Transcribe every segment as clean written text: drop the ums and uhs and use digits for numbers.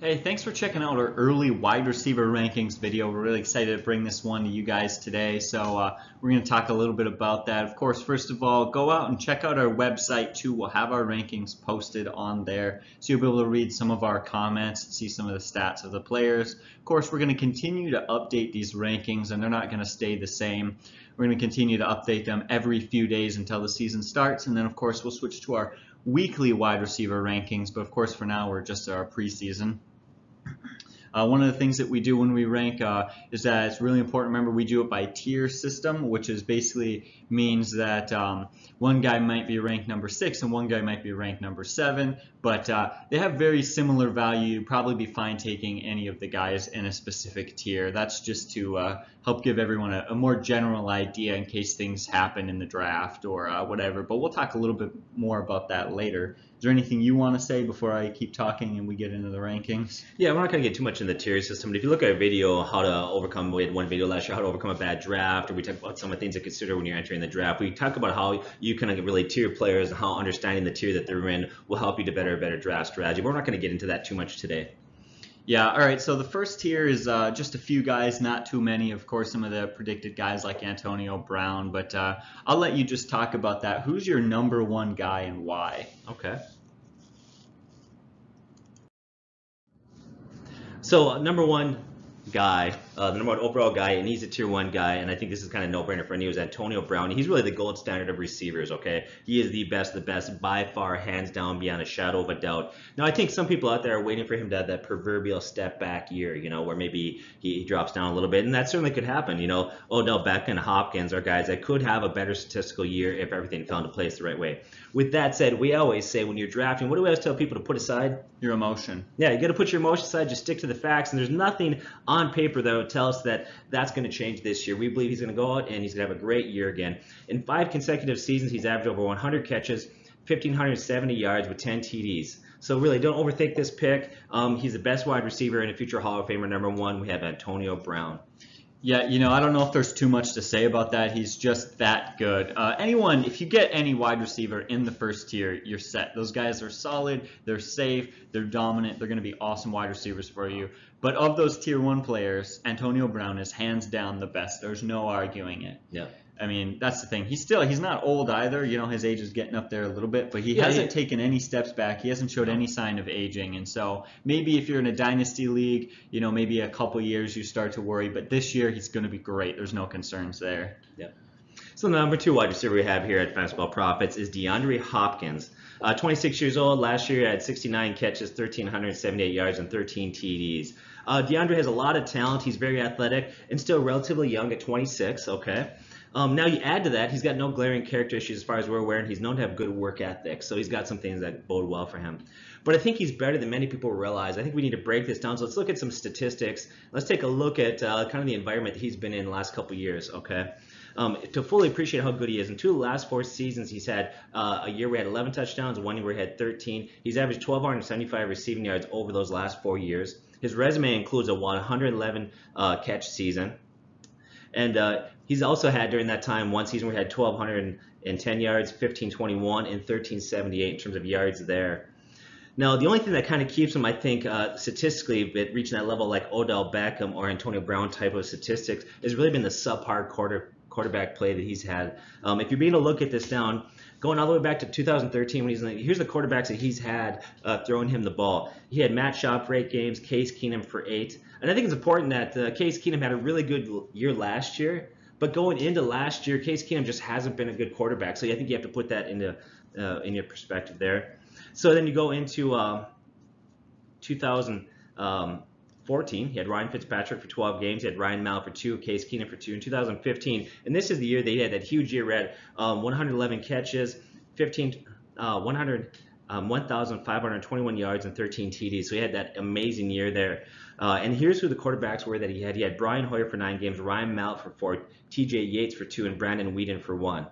Hey, thanks for checking out our early wide receiver rankings video. We're really excited to bring this one to you guys today. So we're going to talk a little bit about that. Of course, first of all, go out and check out our website too. We'll have our rankings posted on there. So you'll be able to read some of our comments, see some of the stats of the players. Of course, we're going to continue to update these rankings, and they're not going to stay the same. We're going to continue to update them every few days until the season starts. And then, of course, we'll switch to our weekly wide receiver rankings. But, of course, for now, we're just our preseason. One of the things that we do when we rank is that it's really important. Remember, we do it by tier system, which is basically means that one guy might be ranked number 6 and one guy might be ranked number 7, but they have very similar value. You'd probably be fine taking any of the guys in a specific tier. That's just to help give everyone a more general idea in case things happen in the draft or whatever. But we'll talk a little bit more about that later. Is there anything you want to say before I keep talking and we get into the rankings? Yeah, we're not going to get too much in the tier system, but if you look at a video, how to overcome, we had one video last year, how to overcome a bad draft, or we talk about some of the things to consider when you're entering the draft. We talk about how you kind of really tier players and how understanding the tier that they're in will help you to better a better draft strategy, but we're not going to get into that too much today. Yeah, all right, so the first tier is just a few guys, not too many. Of course, some of the predicted guys like Antonio Brown, but I'll let you just talk about that. Who's your number one guy and why? Okay. So number one guy, the number one overall guy, and he's a tier 1 guy, and I think this is kind of no-brainer for me, was Antonio Brown. He's really the gold standard of receivers, okay? He is the best by far, hands down, beyond a shadow of a doubt. Now, I think some people out there are waiting for him to have that proverbial step-back year, you know, where maybe he drops down a little bit, and that certainly could happen, you know. Odell Beckham and Hopkins are guys that could have a better statistical year if everything fell into place the right way. With that said, we always say when you're drafting, what do we always tell people to put aside? Your emotion. Yeah, you got to put your emotion aside, just stick to the facts, and there's nothing on paper that would tell us that that's going to change this year. We believe he's going to go out and he's going to have a great year again. In 5 consecutive seasons, he's averaged over 100 catches, 1,570 yards with 10 TDs. So really, don't overthink this pick. He's the best wide receiver and a future Hall of Famer. Number 1, we have Antonio Brown. Yeah, you know, I don't know if there's too much to say about that. He's just that good. If you get any wide receiver in the first tier, you're set. Those guys are solid, they're safe, they're dominant, they're going to be awesome wide receivers for you. But of those tier 1 players, Antonio Brown is hands down the best. There's no arguing it. Yeah. I mean, that's the thing. He's not old either. You know, his age is getting up there a little bit, but he hasn't taken any steps back. He hasn't showed any sign of aging. And so maybe if you're in a dynasty league, you know, maybe a couple years you start to worry. But this year he's going to be great. There's no concerns there. Yeah. So the number 2 wide receiver we have here at Fantasy Football Profits is DeAndre Hopkins. 26 years old. Last year he had 69 catches, 1,378 yards, and 13 TDs. DeAndre has a lot of talent. He's very athletic and still relatively young at 26. Okay. Now you add to that, he's got no glaring character issues as far as we're aware, and he's known to have good work ethic, so he's got some things that bode well for him. But I think he's better than many people realize. I think we need to break this down, so let's look at some statistics. Let's take a look at kind of the environment that he's been in the last couple years, okay? To fully appreciate how good he is, in 2 of the last 4 seasons, he's had a year where he had 11 touchdowns, 1 year where he had 13. He's averaged 1,275 receiving yards over those last 4 years. His resume includes a 111 catch season. And he's also had during that time 1 season where he had 1,210 yards, 1,521, and 1,378 in terms of yards there. Now, the only thing that kind of keeps him, I think, statistically, but reaching that level like Odell Beckham or Antonio Brown type of statistics, has really been the subpar quarterback play that he's had. If you're being to look at this down, going all the way back to 2013 when he's in here's the quarterbacks that he's had throwing him the ball. He had Matt Schaub for 8 games, Case Keenum for 8. And I think it's important that Case Keenum had a really good year last year, but going into last year, Case Keenum just hasn't been a good quarterback. So I think you have to put that into in your perspective there. So then you go into 2014, he had Ryan Fitzpatrick for 12 games, he had Ryan Mallett for 2, Case Keenum for 2. In 2015, and this is the year they had that huge year where he had 111 catches, 1,521 yards, and 13 TDs. So he had that amazing year there. And here's who the quarterbacks were that he had. He had Brian Hoyer for 9 games, Ryan Mallett for 4, TJ Yates for 2, and Brandon Whedon for 1.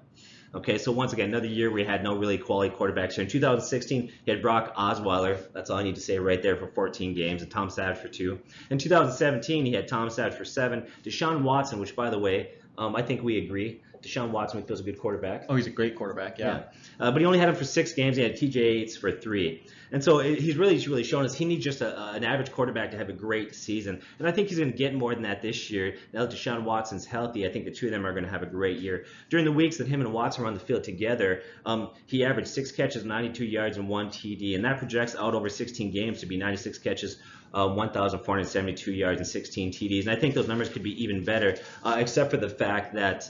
Okay, so once again, another year we had no really quality quarterbacks here. In 2016, he had Brock Osweiler. That's all I need to say right there for 14 games, and Tom Savage for 2. In 2017, he had Tom Savage for 7. Deshaun Watson, which, by the way, I think we agree. Deshaun Watson feels a good quarterback. Oh, he's a great quarterback, yeah. But he only had him for 6 games. He had TJ Yates for 3. And so he's really shown us he needs just an average quarterback to have a great season. And I think he's going to get more than that this year. Now that Deshaun Watson's healthy, I think the two of them are going to have a great year. During the weeks that him and Watson were on the field together, he averaged 6 catches, 92 yards, and 1 TD. And that projects out over 16 games to be 96 catches, 1,472 yards, and 16 TDs. And I think those numbers could be even better, except for the fact that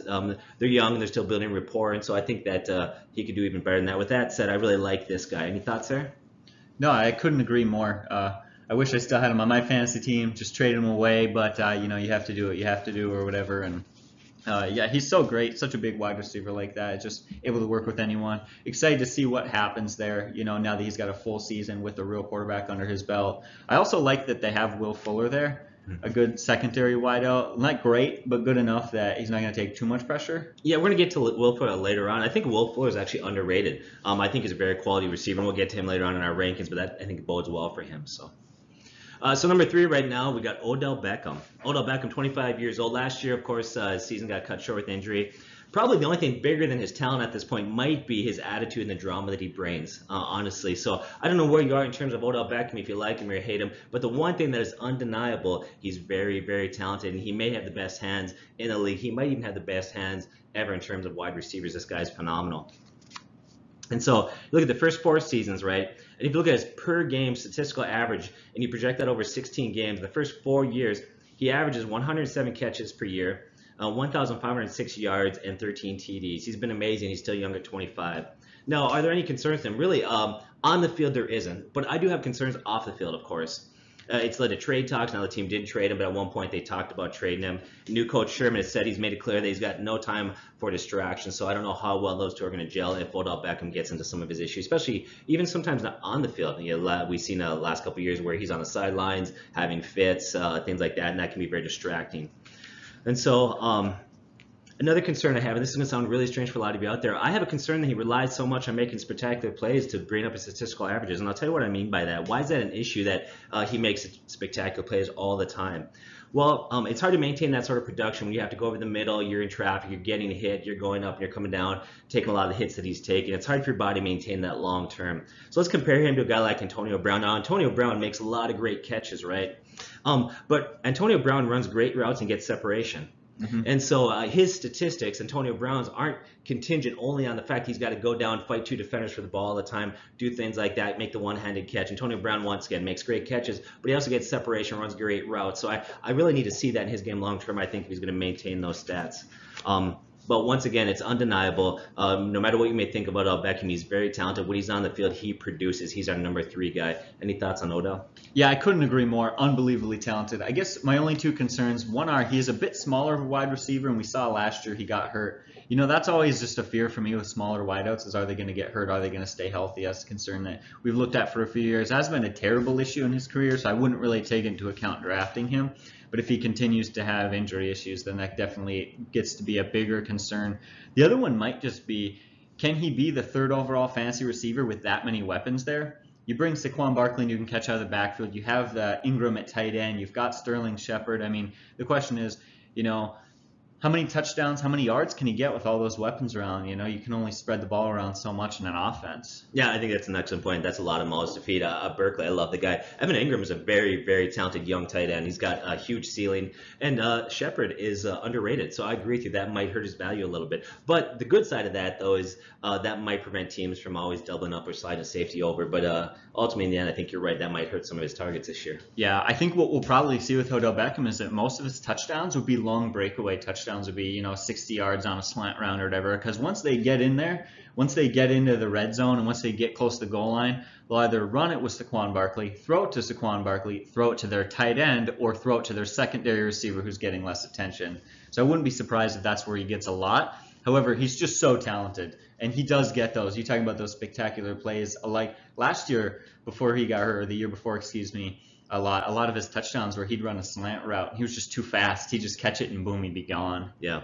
they're young and they're still building rapport. And so I think that he could do even better than that. With that said, I really like this guy. Any thoughts there? No, I couldn't agree more. I wish I still had him on my fantasy team. Just traded him away, but you have to do what you have to do or whatever. And yeah, he's so great, such a big wide receiver like that, just able to work with anyone. Excited to see what happens there, now that he's got a full season with a real quarterback under his belt. I also like that they have Will Fuller there, a good secondary wideout. Not great, but good enough that he's not going to take too much pressure. Yeah, we're going to get to Will Fuller later on. I think Will Fuller is actually underrated. I think he's a very quality receiver, and we'll get to him later on in our rankings, but that I think bodes well for him. So number 3 right now, we got Odell Beckham. Odell Beckham, 25 years old. Last year, of course, his season got cut short with injury. Probably the only thing bigger than his talent at this point might be his attitude and the drama that he brings, honestly. So I don't know where you are in terms of Odell Beckham, if you like him or you hate him. But the one thing that is undeniable, he's very, very talented, and he may have the best hands in the league. He might even have the best hands ever in terms of wide receivers. This guy's phenomenal. And so look at the first 4 seasons, right? And if you look at his per game statistical average and you project that over 16 games, the first 4 years, he averages 107 catches per year, 1,506 yards, and 13 TDs. He's been amazing. He's still young at 25. Now, are there any concerns with him? Really, on the field there isn't. But I do have concerns off the field, of course. It's led to trade talks. Now the team did trade him, but at one point they talked about trading him. New coach Sherman has said he's made it clear that he's got no time for distraction. So I don't know how well those two are going to gel if Odell Beckham gets into some of his issues, especially even sometimes not on the field. We've seen the last couple of years where he's on the sidelines having fits, things like that, and that can be very distracting. And so another concern I have, and this is going to sound really strange for a lot of you out there, I have a concern that he relies so much on making spectacular plays to bring up his statistical averages. And I'll tell you what I mean by that. Why is that an issue that he makes spectacular plays all the time? Well, it's hard to maintain that sort of production when you have to go over the middle, you're in traffic, you're getting hit, you're going up, you're coming down, taking a lot of the hits that he's taking. It's hard for your body to maintain that long term. So let's compare him to a guy like Antonio Brown. Now, Antonio Brown makes a lot of great catches, right? But Antonio Brown runs great routes and gets separation. Mm-hmm. And so his statistics, Antonio Brown's, aren't contingent only on the fact he's got to go down, fight 2 defenders for the ball all the time, do things like that, make the one-handed catch. Antonio Brown, once again, makes great catches, but he also gets separation, runs great routes. So I really need to see that in his game long term. I think he's going to maintain those stats. But once again, it's undeniable. No matter what you may think about Odell Beckham, he's very talented. When he's on the field, he produces. He's our number 3 guy. Any thoughts on Odell? Yeah, I couldn't agree more. Unbelievably talented. I guess my only 2 concerns, one are he is a bit smaller of a wide receiver, and we saw last year he got hurt. That's always just a fear for me with smaller wideouts is, are they going to get hurt? Are they going to stay healthy? That's a concern that we've looked at for a few years. It has been a terrible issue in his career, so I wouldn't really take into account drafting him. But if he continues to have injury issues, then that definitely gets to be a bigger concern. The other one might just be, can he be the 3rd overall fantasy receiver with that many weapons there? You bring Saquon Barkley and you can catch out of the backfield. You have the Ingram at tight end. You've got Sterling Shepard. I mean, the question is, how many touchdowns, how many yards can he get with all those weapons around? You can only spread the ball around so much in an offense. Yeah, I think that's an excellent point. That's a lot of mouths to feed. Berkeley, I love the guy. Evan Ingram is a very, very talented young tight end. He's got a huge ceiling. And Shepard is underrated. So I agree with you. That might hurt his value a little bit. But the good side of that, though, is that might prevent teams from always doubling up or sliding a safety over. But ultimately, in the end, I think you're right. That might hurt some of his targets this year. Yeah, I think what we'll probably see with Odell Beckham is that most of his touchdowns would be long breakaway touchdowns. Would be 60 yards on a slant route or whatever, because once they get in there, once they get into the red zone and once they get close to the goal line, they'll either run it with Saquon Barkley, throw it to Saquon Barkley, throw it to their tight end, or throw it to their secondary receiver who's getting less attention. So I wouldn't be surprised if that's where he gets a lot. However, he's just so talented, and he does get those. You're talking about those spectacular plays. Like last year before he got hurt, or the year before, excuse me, a lot of his touchdowns where he'd run a slant route. He was just too fast. He'd just catch it and boom, he'd be gone. Yeah.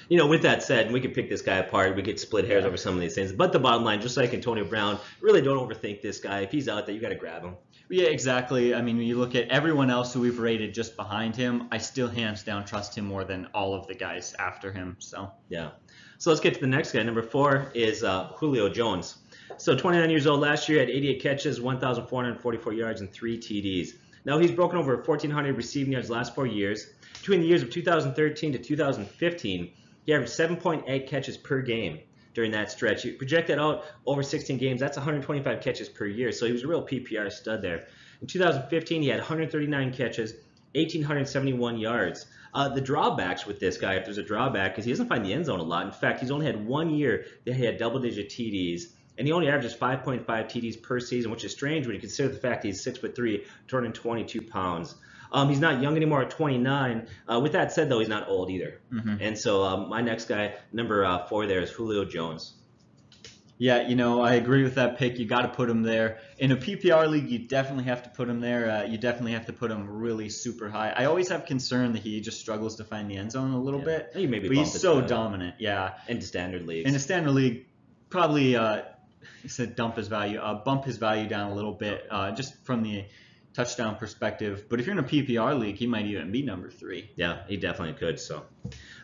With that said, we could pick this guy apart. We could split hairs over some of these things. But the bottom line, just like Antonio Brown, really don't overthink this guy. If he's out there, you got to grab him. Yeah, exactly. I mean, when you look at everyone else who we've rated just behind him, I still hands down trust him more than all of the guys after him. So Yeah. So let's get to the next guy. Number 4 is Julio Jones. So 29 years old last year, had 88 catches, 1,444 yards, and 3 TDs. Now he's broken over 1,400 receiving yards the last 4 years. Between the years of 2013 to 2015, he averaged 7.8 catches per game during that stretch. You project that out over 16 games, that's 125 catches per year. So he was a real PPR stud there. In 2015, he had 139 catches, 1,871 yards. The drawbacks with this guy, if there's a drawback, is he doesn't find the end zone a lot. In fact, he's only had 1 year that he had double-digit TDs, and he only averages 5.5 TDs per season, which is strange when you consider the fact he's 6'3", 222 pounds. He's not young anymore at 29. With that said, though, he's not old either. And so my next guy, number 4 there, is Julio Jones. yeah, I agree with that pick. You got to put him there. In a PPR league, you definitely have to put him there. You definitely have to put him really super high. I always have concern that he just struggles to find the end zone a little bit. You maybe but he's so dominant. Yeah. In standard leagues. In a standard league, probably bump his value down a little bit just from the touchdown perspective. But if you're in a PPR league, he might even be number 3. Yeah, he definitely could. So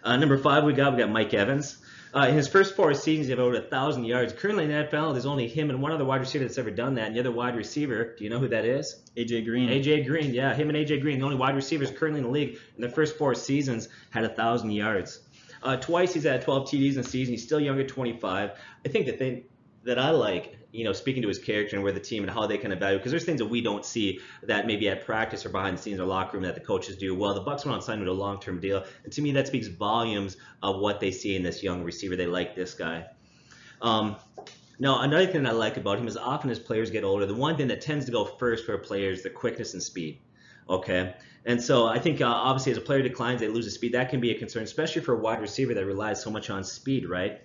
number 5 we got Mike Evans. In his first 4 seasons, he had over 1,000 yards. Currently in the NFL, there's only him and one other wide receiver that's ever done that. And the other wide receiver, do you know who that is? AJ Green. AJ Green, yeah, him and AJ Green, the only wide receivers currently in the league in the first 4 seasons had 1,000 yards. Twice he's had 12 TDs in a season. He's still young at 25. I think the thing that I like, speaking to his character and where the team and how they can evaluate, because there's things that we don't see that maybe at practice or behind the scenes or locker room that the coaches do. Well, the Bucs went on signed with a long-term deal, and to me that speaks volumes of what they see in this young receiver. They like this guy. Now, another thing I like about him is often as players get older, the one thing that tends to go first for a player is the quickness and speed. Okay, and so I think obviously as a player declines, they lose the speed. That can be a concern, especially for a wide receiver that relies so much on speed, right?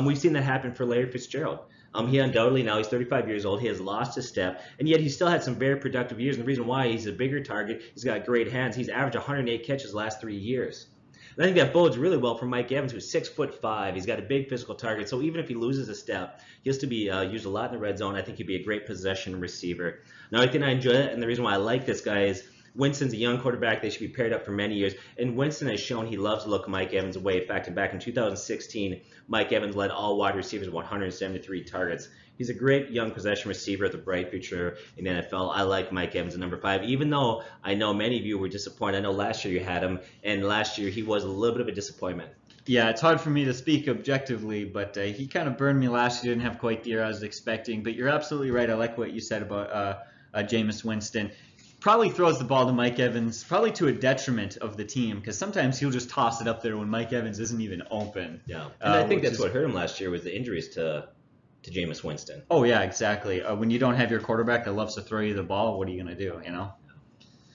We've seen that happen for Larry Fitzgerald. He undoubtedly, now he's 35 years old, he has lost his step, and yet he still had some very productive years. And the reason why, he's a bigger target, he's got great hands. He's averaged 108 catches the last 3 years. And I think that bodes really well for Mike Evans, who's 6'5". He's got a big physical target, so even if he loses a step, he'll still be used a lot in the red zone. I think he'd be a great possession receiver. Now, I think I enjoy it, and the reason why I like this guy is Winston's a young quarterback. They should be paired up for many years. And Winston has shown he loves to look Mike Evans away. In fact, back in 2016, Mike Evans led all wide receivers with 173 targets. He's a great young possession receiver with a bright future in the NFL. I like Mike Evans at number 5, even though I know many of you were disappointed. I know last year you had him, and last year he was a little bit of a disappointment. Yeah, it's hard for me to speak objectively, but he kind of burned me last year. Didn't have quite the year I was expecting. But you're absolutely right. I like what you said about Jameis Winston. Probably throws the ball to Mike Evans, probably to a detriment of the team, because sometimes he'll just toss it up there when Mike Evans isn't even open. Yeah, and I think that's what hurt him last year was the injuries to Jameis Winston. Oh, yeah, exactly. When you don't have your quarterback that loves to throw you the ball, what are you going to do,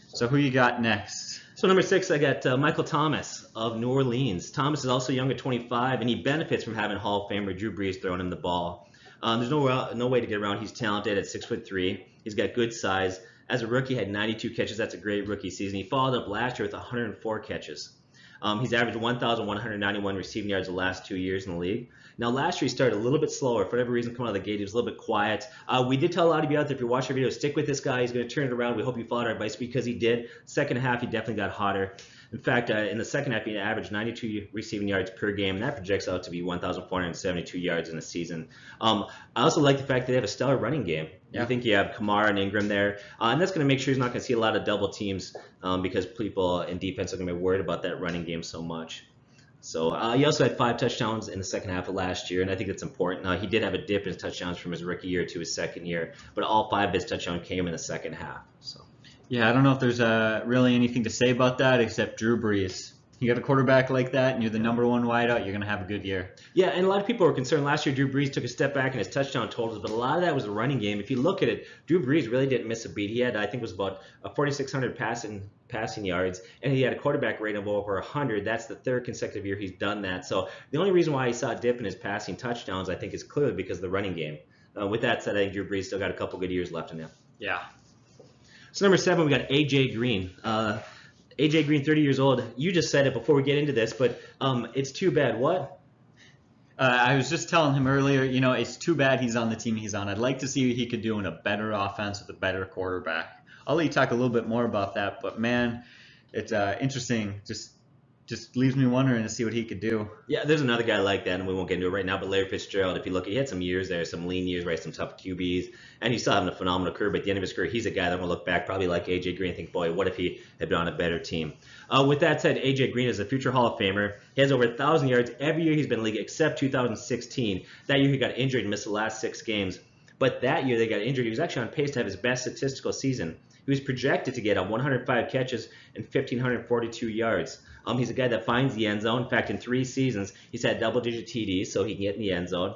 So who you got next? So number 6, I got Michael Thomas of New Orleans. Thomas is also young at 25, and he benefits from having Hall of Famer Drew Brees throwing him the ball. There's no way to get around. He's talented at 6'3". He's got good size. As a rookie, had 92 catches. That's a great rookie season. He followed up last year with 104 catches. He's averaged 1,191 receiving yards the last 2 years in the league. Now, last year he started a little bit slower. For whatever reason, coming out of the gate, he was a little bit quiet. We did tell a lot of you out there, if you watch our video, stick with this guy. He's going to turn it around. We hope you followed our advice because he did. Second half, he definitely got hotter. In fact, in the second half, he averaged 92 receiving yards per game, and that projects out to be 1,472 yards in a season. I also like the fact that they have a stellar running game. Yeah. I think you have Kamara and Ingram there, and that's going to make sure he's not going to see a lot of double teams because people in defense are going to be worried about that running game so much. So he also had 5 touchdowns in the second half of last year, and I think that's important. He did have a dip in his touchdowns from his rookie year to his second year, but all 5 of his touchdowns came in the second half. So. Yeah, I don't know if there's really anything to say about that except Drew Brees. You got a quarterback like that, and you're the number 1 wideout, you're going to have a good year. Yeah, and a lot of people were concerned. Last year, Drew Brees took a step back in his touchdown totals, but a lot of that was the running game. If you look at it, Drew Brees really didn't miss a beat. He had, I think it was about 4,600 passing yards, and he had a quarterback rating of over 100. That's the 3rd consecutive year he's done that. So the only reason why he saw a dip in his passing touchdowns, I think, is clearly because of the running game. With that said, I think Drew Brees still got a couple good years left in him. Yeah. So number 7, we got AJ Green. AJ Green, 30 years old. You just said it before we get into this, but it's too bad. What? I was just telling him earlier, it's too bad he's on the team he's on. I'd like to see what he could do in a better offense with a better quarterback. I'll let you talk a little bit more about that, but man, it's interesting. Just leaves me wondering to see what he could do. Yeah, there's another guy like that, and we won't get into it right now, but Larry Fitzgerald, if you look, he had some years there, some lean years, right, some tough QBs, and he's still having a phenomenal career, but at the end of his career, he's a guy that will look back probably like A.J. Green and think, boy, what if he had been on a better team? With that said, A.J. Green is a future Hall of Famer. He has over 1,000 yards every year he's been in the league except 2016. That year he got injured and missed the last 6 games. But that year they got injured, he was actually on pace to have his best statistical season. He was projected to get 105 catches and 1,542 yards. He's a guy that finds the end zone. In fact, in 3 seasons, he's had double-digit TDs, so he can get in the end zone.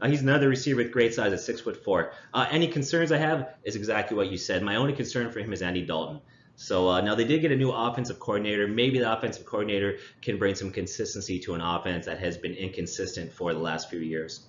He's another receiver with great size at 6'4". Any concerns I have is exactly what you said. My only concern for him is Andy Dalton. So now they did get a new offensive coordinator. Maybe the offensive coordinator can bring some consistency to an offense that has been inconsistent for the last few years.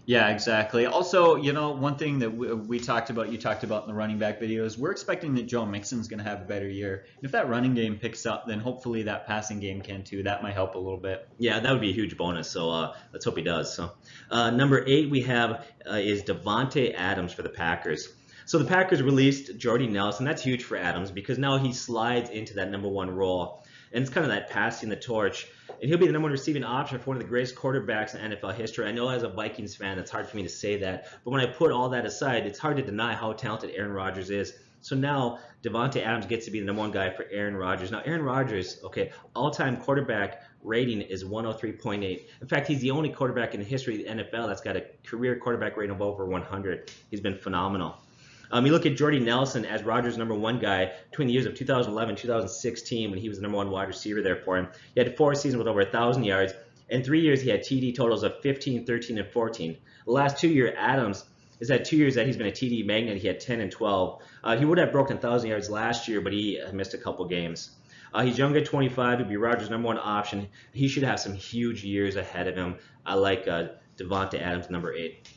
Yeah, exactly. Also, one thing that we talked about, you talked about in the running back videos, we're expecting that Joe Mixon's going to have a better year. And if that running game picks up, then hopefully that passing game can too. That might help a little bit. Yeah, that would be a huge bonus. So let's hope he does. So number 8 we have is Davante Adams for the Packers. So the Packers released Jordy Nelson. That's huge for Adams because now he slides into that number 1 role. And it's kind of that passing the torch. And he'll be the number 1 receiving option for one of the greatest quarterbacks in NFL history. I know as a Vikings fan, it's hard for me to say that. But when I put all that aside, it's hard to deny how talented Aaron Rodgers is. So now Davante Adams gets to be the number 1 guy for Aaron Rodgers. Now Aaron Rodgers, all-time quarterback rating is 103.8. In fact, he's the only quarterback in the history of the NFL that's got a career quarterback rating of over 100. He's been phenomenal. You look at Jordy Nelson as Rodgers' number 1 guy between the years of 2011 and 2016 when he was the number 1 wide receiver there for him. He had 4 seasons with over 1,000 yards. In 3 years, he had TD totals of 15, 13, and 14. The last 2 years, Adams has had 2 years that he's been a TD magnet. He had 10 and 12. He would have broken 1,000 yards last year, but he missed a couple games. He's young at 25. He'll be Rodgers' number 1 option. He should have some huge years ahead of him. I like Davante Adams, number 8.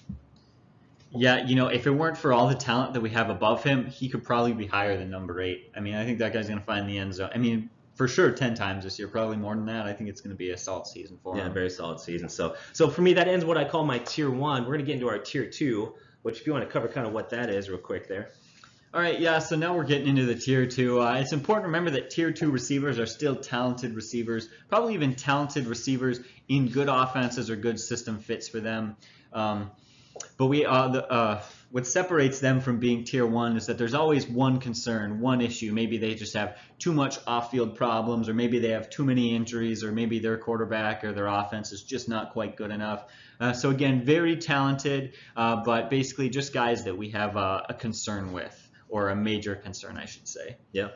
Yeah, if it weren't for all the talent that we have above him, he could probably be higher than number 8. I mean, I think that guy's going to find the end zone. I mean, for sure 10 times this year, probably more than that. I think it's going to be a solid season for him. Yeah, very solid season. So for me, that ends what I call my tier 1. We're going to get into our tier 2, which if you want to cover kind of what that is real quick there. All right, yeah, so now we're getting into the tier 2. It's important to remember that tier 2 receivers are still talented receivers, probably even talented receivers in good offenses or good system fits for them. But what separates them from being tier 1 is that there's always one concern, one issue. Maybe they just have too much off-field problems, or maybe they have too many injuries, or maybe their quarterback or their offense is just not quite good enough. So again, very talented, but basically just guys that we have a concern with, or a major concern, I should say. Yeah,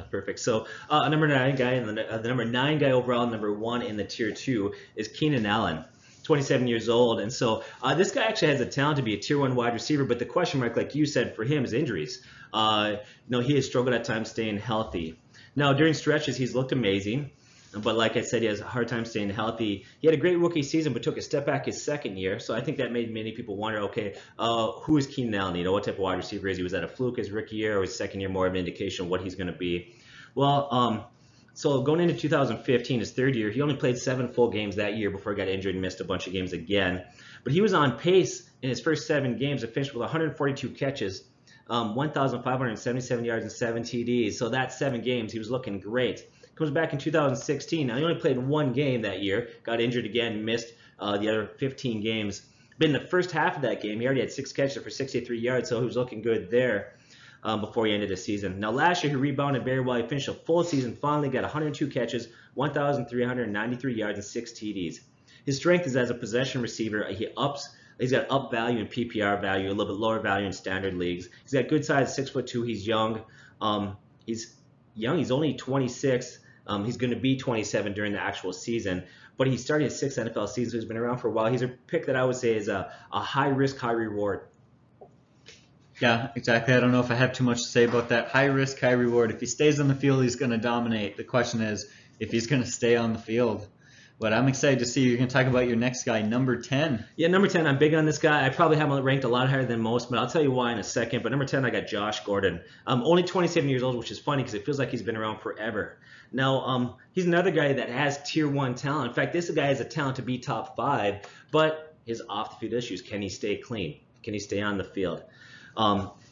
perfect. So number 9 guy, and the number 9 guy overall, number 1 in the tier 2 is Keenan Allen. 27 years old, and so this guy actually has the talent to be a tier 1 wide receiver, but the question mark, like you said, for him is injuries. He has struggled at times staying healthy. Now, during stretches, he's looked amazing, but like I said, he has a hard time staying healthy. He had a great rookie season, but took a step back his second year, so I think that made many people wonder, who is Keenan Allen? What type of wide receiver is he? Was that a fluke his rookie year, or his second year more of an indication of what he's going to be? Well, so going into 2015, his 3rd year, he only played 7 full games that year before he got injured and missed a bunch of games again. But he was on pace in his first 7 games to finish with 142 catches, 1,577 yards, and 7 TDs. So that's 7 games. He was looking great. Comes back in 2016. Now, he only played 1 game that year, got injured again, missed the other 15 games. But in the first half of that game, he already had 6 catches for 63 yards, so he was looking good there. Before he ended the season. Now, last year, he rebounded very well. He finished a full season, finally got 102 catches, 1,393 yards, and 6 TDs. His strength is as a possession receiver. He's got up value in PPR value, a little bit lower value in standard leagues. He's got good size, 6'2". He's young. He's only 26. He's going to be 27 during the actual season. But he started his 6th NFL season, so he's been around for a while. He's a pick that I would say is a high risk, high reward. Yeah, exactly. I don't know if I have too much to say about that. High risk, high reward. If he stays on the field, he's going to dominate. The question is if he's going to stay on the field. But I'm excited to see you're going to talk about your next guy, number 10. Yeah, number 10, I'm big on this guy. I probably have him ranked a lot higher than most, but I'll tell you why in a second. But number 10, I got Josh Gordon. Only 27 years old, which is funny because it feels like he's been around forever. Now, he's another guy that has tier 1 talent. In fact, this guy has a talent to be top 5, but his off-the-field issues. Can he stay clean? Can he stay on the field?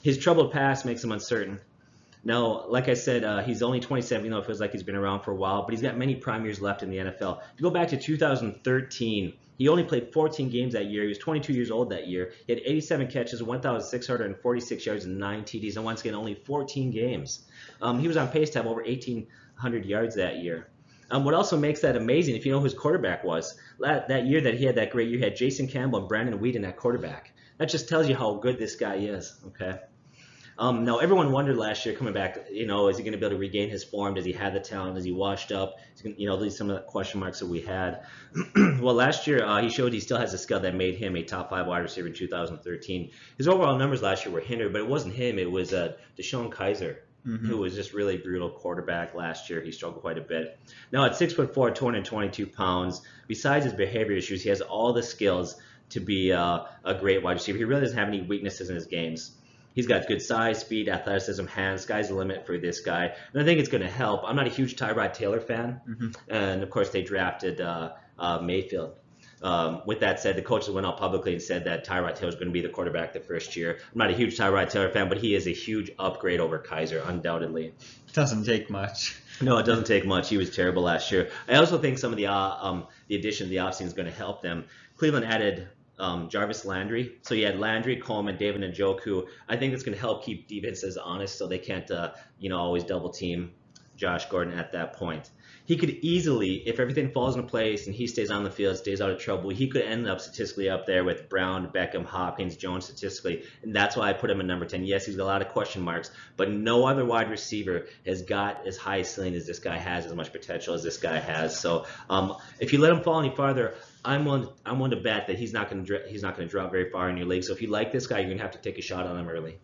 His troubled past makes him uncertain. Now, like I said, he's only 27, it feels like he's been around for a while, but he's got many prime years left in the NFL. If you go back to 2013, he only played 14 games that year. He was 22 years old that year. He had 87 catches, 1,646 yards, and 9 TDs, and once again, only 14 games. He was on pace to have over 1,800 yards that year. What also makes that amazing, if you know who his quarterback was, that year that he had that great year, he had Jason Campbell and Brandon Whedon at quarterback. That just tells you how good this guy is, okay? Now, everyone wondered last year coming back, is he going to be able to regain his form? Does he have the talent? Is he washed up? These some of the question marks that we had. Well, last year, he showed he still has a skill that made him a top 5 wide receiver in 2013. His overall numbers last year were hindered, but it wasn't him. It was Deshaun Kaiser, who was just really brutal quarterback last year. He struggled quite a bit. Now, at 6'4", 222 pounds, besides his behavior issues, he has all the skills to be a great wide receiver. He really doesn't have any weaknesses in his games. He's got good size, speed, athleticism, hands. Sky's the limit for this guy. And I think it's going to help. I'm not a huge Tyrod Taylor fan. And, of course, they drafted Mayfield. With that said, the coaches went out publicly and said that Tyrod Taylor is going to be the quarterback the first year. I'm not a huge Tyrod Taylor fan, but he is a huge upgrade over Kaiser, undoubtedly. Doesn't take much. No, it doesn't take much. He was terrible last year. I also think some of the addition of the offseason is going to help them. Cleveland added Jarvis Landry. So you had Landry, Coleman, David Njoku. I think it's going to help keep defenses honest so they can't, always double team Josh Gordon at that point. He could easily, if everything falls into place and he stays on the field, stays out of trouble, he could end up statistically up there with Brown, Beckham, Hopkins, Jones statistically, and that's why I put him in number 10. Yes, he's got a lot of question marks, but no other wide receiver has got as high a ceiling as this guy has, as much potential as this guy has. So if you let him fall any farther, I'm willing to bet that he's not going to drop very far in your league. So if you like this guy, you're going to have to take a shot on him early.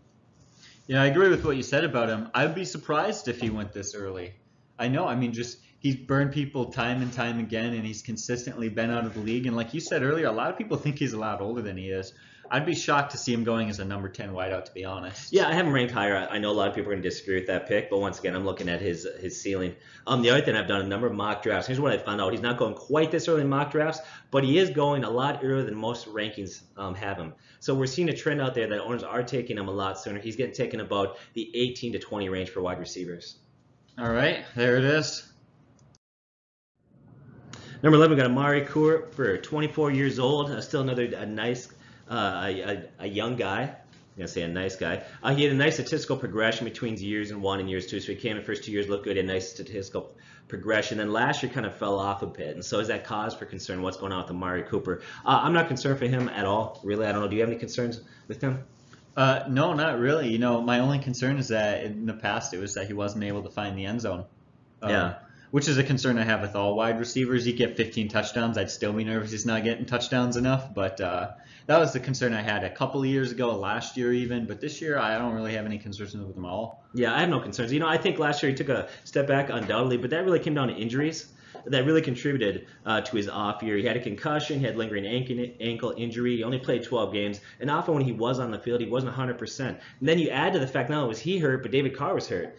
Yeah, I agree with what you said about him. I'd be surprised if he went this early. I know. I mean, he's burned people time and time again, and he's consistently been out of the league. And like you said earlier, a lot of people think he's a lot older than he is. I'd be shocked to see him going as a number 10 wideout, to be honest. Yeah, I have him ranked higher. I know a lot of people are going to disagree with that pick, but once again, I'm looking at his ceiling. The other thing, I've done a number of mock drafts. Here's what I found out. He's not going quite this early in mock drafts, but he is going a lot earlier than most rankings have him. So we're seeing a trend out there that owners are taking him a lot sooner. He's getting taken about the 18 to 20 range for wide receivers. All right, there it is. Number 11, we got Amari Cooper, 24 years old. Still another nice a young guy. I'm going to say a nice guy. He had a nice statistical progression between years 1 and years 2. So he came in the first 2 years, looked good, had a nice statistical progression. Then last year kind of fell off a bit. And so is that cause for concern? What's going on with Amari Cooper? I'm not concerned for him at all, really. I don't know. Do you have any concerns with him? No, not really. My only concern is that in the past it was that he wasn't able to find the end zone. Yeah. Which is a concern I have with all wide receivers. You get 15 touchdowns, I'd still be nervous he's not getting touchdowns enough. But that was the concern I had a couple of years ago, last year even. But this year, I don't really have any concerns with them at all. Yeah, I have no concerns. I think last year he took a step back undoubtedly, but that really came down to injuries. That really contributed to his off year. He had a concussion, he had lingering ankle injury, he only played 12 games, and often when he was on the field, he wasn't 100%. And then you add to the fact not only was he hurt, but David Carr was hurt.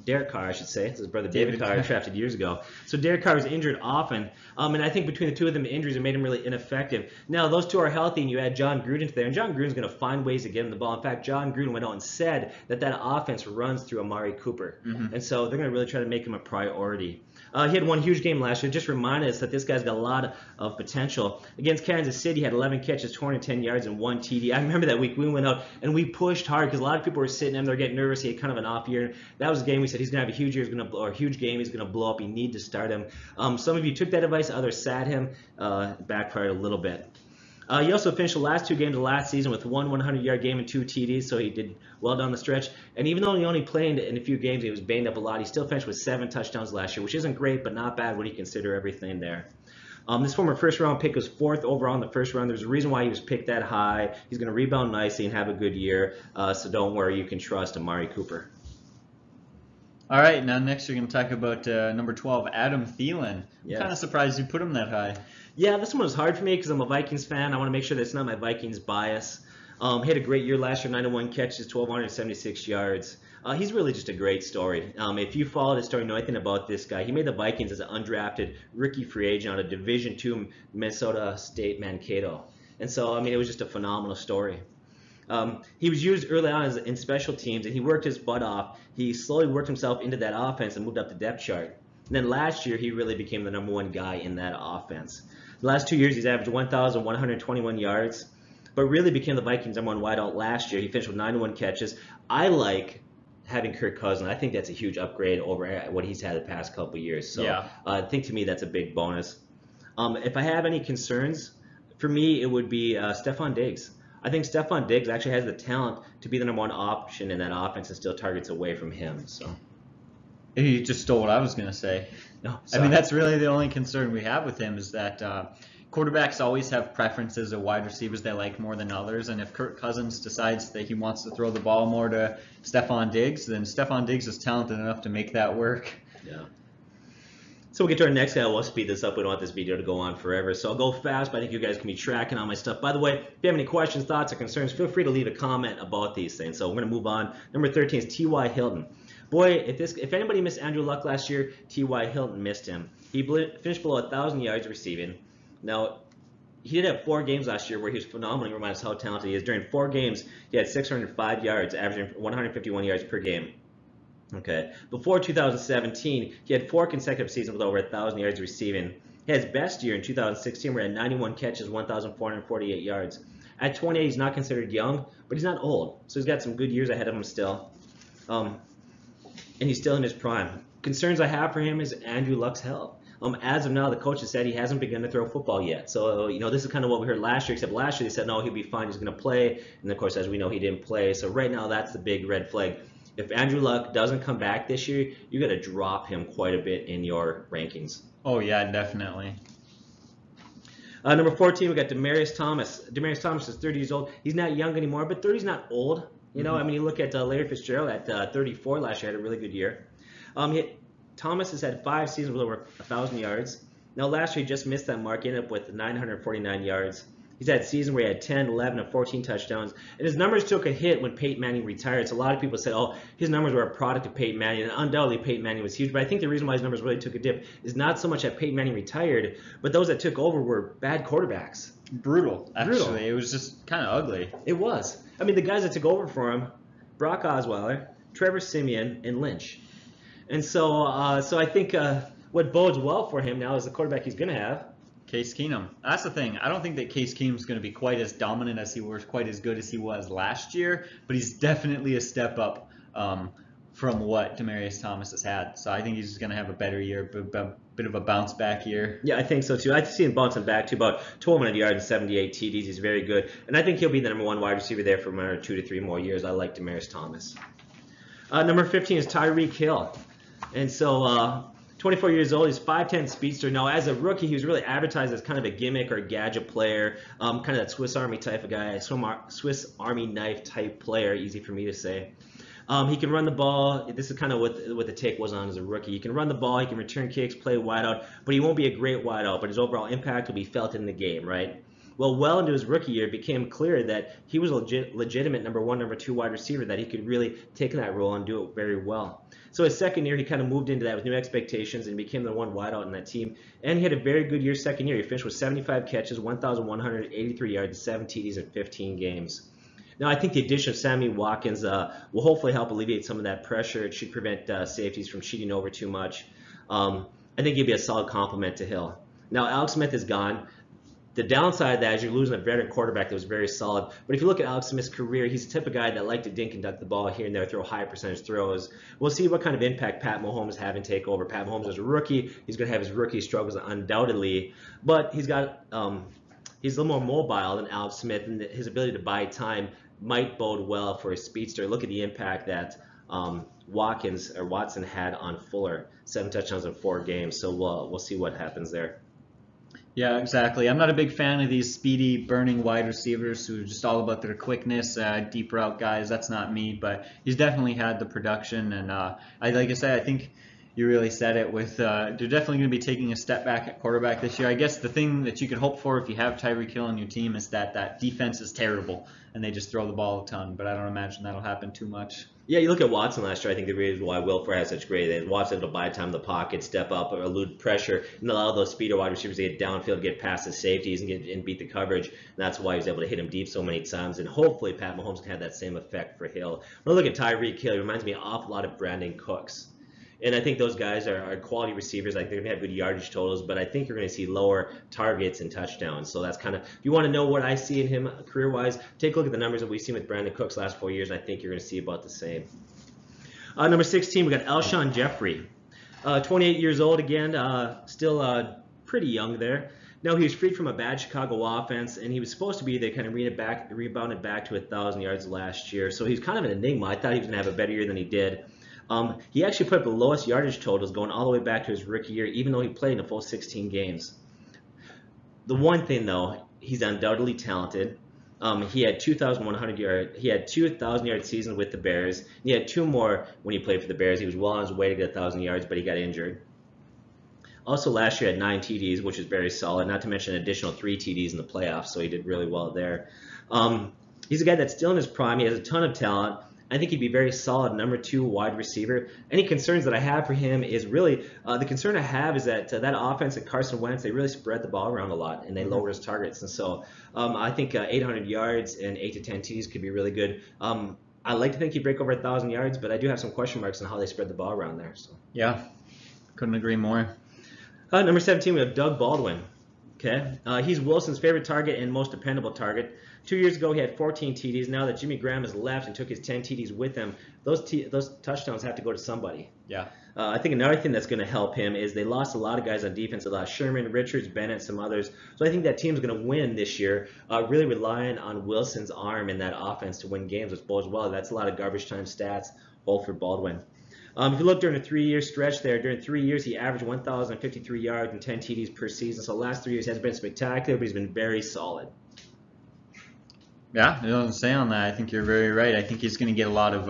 Derek Carr, I should say. It's his brother David Carr, drafted years ago. So Derek Carr was injured often, and I think between the two of them, the injuries have made him really ineffective. Now, those two are healthy, and you add John Gruden to there, and John Gruden's going to find ways to get him the ball. In fact, John Gruden went out and said that offense runs through Amari Cooper. And so they're going to really try to make him a priority. He had one huge game last year. Just reminded us that this guy's got a lot of potential. Against Kansas City, he had 11 catches, 210 yards, and 1 TD. I remember that week we went out and we pushed hard because a lot of people were sitting him. They're getting nervous. He had kind of an off year. That was a game we said he's going to have a huge year, or a huge game. He's going to blow up. You need to start him. Some of you took that advice. Others sat him. Backfired a little bit. He also finished the last 2 games of last season with 1 100-yard game and 2 TDs, so he did well down the stretch. And even though he only played in a few games, he was banged up a lot, he still finished with 7 touchdowns last year, which isn't great, but not bad when you consider everything there. This former first-round pick was 4th overall in the first round. There's a reason why he was picked that high. He's going to rebound nicely and have a good year, so don't worry. You can trust Amari Cooper. All right, now next we're going to talk about number 12, Adam Thielen. I'm kind of Yes. surprised you put him that high. Yeah, this one was hard for me because I'm a Vikings fan. I want to make sure that it's not my Vikings bias. He had a great year last year, 91 catches, 1,276 yards. He's really just a great story. If you follow the story, know anything about this guy, he made the Vikings as an undrafted rookie free agent on a Division II Minnesota State Mankato. And so, I mean, it was just a phenomenal story. He was used early on in special teams, and he worked his butt off. He slowly worked himself into that offense and moved up the depth chart. And then last year, he really became the number one guy in that offense. The last 2 years, he's averaged 1,121 yards, but really became the Vikings' number one wideout last year. He finished with 91 catches. I like having Kirk Cousins. I think that's a huge upgrade over what he's had the past couple of years. So Yeah. I think to me that's a big bonus. If I have any concerns, for me, it would be Stephon Diggs. I think Stephon Diggs actually has the talent to be the number one option in that offense and still targets away from him. So, You just stole what I was going to say. no, I sorry. mean, that's really the only concern we have with him is that quarterbacks always have preferences of wide receivers they like more than others. And if Kirk Cousins decides that he wants to throw the ball more to Stephon Diggs, then Stephon Diggs is talented enough to make that work. Yeah. So we'll get to our next guy. We'll speed this up. We don't want this video to go on forever. So I'll go fast, but I think you guys can be tracking all my stuff. By the way, if you have any questions, thoughts, or concerns, feel free to leave a comment about these things. So we're going to move on. Number 13 is T.Y. Hilton. Boy, if anybody missed Andrew Luck last year, T.Y. Hilton missed him. He finished below 1,000 yards receiving. Now, he did have 4 games last year where he was phenomenal. Reminds us how talented he is. During 4 games, he had 605 yards, averaging 151 yards per game. Okay. Before 2017, he had 4 consecutive seasons with over 1,000 yards receiving. He had his best year in 2016 where he had 91 catches, 1,448 yards. At 28, he's not considered young, but he's not old. So he's got some good years ahead of him still. And he's still in his prime. Concerns I have for him is Andrew Luck's health. As of now, the coach has said he hasn't begun to throw football yet. So, this is kind of what we heard last year, except last year they said, no, he'll be fine, he's going to play. And, of course, as we know, he didn't play. So right now, that's the big red flag. If Andrew Luck doesn't come back this year, you got to drop him quite a bit in your rankings. Oh, yeah, definitely. Number 14, we got Demaryius Thomas. Demaryius Thomas is 30 years old. He's not young anymore, but 30 is not old. I mean, you look at Larry Fitzgerald at 34 last year, had a really good year. Thomas has had 5 seasons with over 1,000 yards. Now, last year he just missed that mark, ended up with 949 yards. He's had seasons where he had 10, 11, and 14 touchdowns. And his numbers took a hit when Peyton Manning retired. So a lot of people said, oh, his numbers were a product of Peyton Manning. And undoubtedly, Peyton Manning was huge. But I think the reason why his numbers really took a dip is not so much that Peyton Manning retired, but those that took over were bad quarterbacks. Brutal, actually. It was just kind of ugly. It was. I mean, the guys that took over for him, Brock Osweiler, Trevor Siemian, and Lynch. And so I think what bodes well for him now is the quarterback he's going to have. Case Keenum. That's the thing. I don't think that Case Keenum's going to be quite as dominant as he was, quite as good as he was last year, but he's definitely a step up from what Demaryius Thomas has had. So I think he's going to have a better year, a bit of a bounce back year. Yeah, I think so too. I see him bouncing back to about 1,200 yards and 78 TDs. He's very good, and I think he'll be the number 1 wide receiver there for another 2 to 3 more years. I like Demaryius Thomas. Number 15 is Tyreek Hill, and so 24 years old, he's 5'10" speedster. Now, as a rookie, he was really advertised as kind of a gimmick or a gadget player, kind of that Swiss Army type of guy, Swiss Army knife type player, easy for me to say. He can run the ball. This is kind of what the take was on as a rookie. He can run the ball, he can return kicks, play wideout, but he won't be a great wideout, but his overall impact will be felt in the game, right? Well into his rookie year, it became clear that he was a legitimate number 1, number 2 wide receiver, that he could really take that role and do it very well. So his second year, he kind of moved into that with new expectations and became the 1 wideout in that team. And he had a very good year second year. He finished with 75 catches, 1,183 yards, 7 TDs in 15 games. Now, I think the addition of Sammy Watkins will hopefully help alleviate some of that pressure. It should prevent safeties from cheating over too much. I think he'd be a solid complement to Hill. Now, Alex Smith is gone. The downside of that is you're losing a veteran quarterback that was very solid. But if you look at Alex Smith's career, he's the type of guy that liked to dink and duck the ball here and there, throw high percentage throws. We'll see what kind of impact Pat Mahomes is having take over. Pat Mahomes is a rookie. He's going to have his rookie struggles undoubtedly. But he's a little more mobile than Alex Smith, and his ability to buy time might bode well for a speedster. Look at the impact that Watson had on Fuller, 7 touchdowns in 4 games. So we'll see what happens there. Yeah, exactly. I'm not a big fan of these speedy, burning wide receivers who are just all about their quickness, deep route guys. That's not me, but he's definitely had the production, and like I said, I think you really said it. With they're definitely going to be taking a step back at quarterback this year. I guess the thing that you could hope for if you have Tyreek Hill on your team is that defense is terrible and they just throw the ball a ton. But I don't imagine that'll happen too much. Yeah, you look at Watson last year. I think the reason why Wilford has such great is Watson able to buy time in the pocket, step up, or elude pressure, and allow those speeder wide receivers to get downfield, get past the safeties, and beat the coverage. And that's why he was able to hit him deep so many times. And hopefully Pat Mahomes can have that same effect for Hill. When I look at Tyreek Hill, he reminds me an awful lot of Brandon Cooks. And I think those guys are quality receivers. Like they're going to have good yardage totals, but I think you're going to see lower targets and touchdowns. So that's kind of, if you want to know what I see in him career-wise, take a look at the numbers that we've seen with Brandon Cooks last 4 years. I think you're going to see about the same. Number 16, we got Alshon Jeffrey. 28 years old again, still pretty young there. Now, he was freed from a bad Chicago offense, and he was supposed to be they kind of rebounded back to 1,000 yards last year. So he's kind of an enigma. I thought he was going to have a better year than he did. He actually put up the lowest yardage totals going all the way back to his rookie year, even though he played in a full 16 games. The one thing, though, he's undoubtedly talented. He had 2,100 yard. He had 2,000-yard season with the Bears. He had 2 more when he played for the Bears. He was well on his way to get 1,000 yards, but he got injured. Also, last year had 9 TDs, which is very solid. Not to mention an additional 3 TDs in the playoffs, so he did really well there. He's a guy that's still in his prime. He has a ton of talent. I think he'd be very solid number 2 wide receiver. Any concerns that I have for him is really the concern I have is that that offense at Carson Wentz, they really spread the ball around a lot and they lowered his targets. And so I think 800 yards and 8 to 10 TDs could be really good. I like to think he'd break over 1,000 yards, but I do have some question marks on how they spread the ball around there. So Yeah, couldn't agree more. Number 17, we have Doug Baldwin. Okay, he's Wilson's favorite target and most dependable target. 2 years ago, he had 14 TDs. Now that Jimmy Graham has left and took his 10 TDs with him, those touchdowns have to go to somebody. Yeah. I think another thing that's going to help him is they lost a lot of guys on defense. They lost Sherman, Richards, Bennett, some others. So I think that team's going to win this year, really relying on Wilson's arm in that offense to win games, which bodes well. That's a lot of garbage time stats, all for Baldwin. If you look during a 3-year stretch there, during 3 years, he averaged 1,053 yards and 10 TDs per season. So the last 3 years he hasn't been spectacular, but he's been very solid. Yeah, I don't say on that. I think you're very right. I think he's going to get a lot of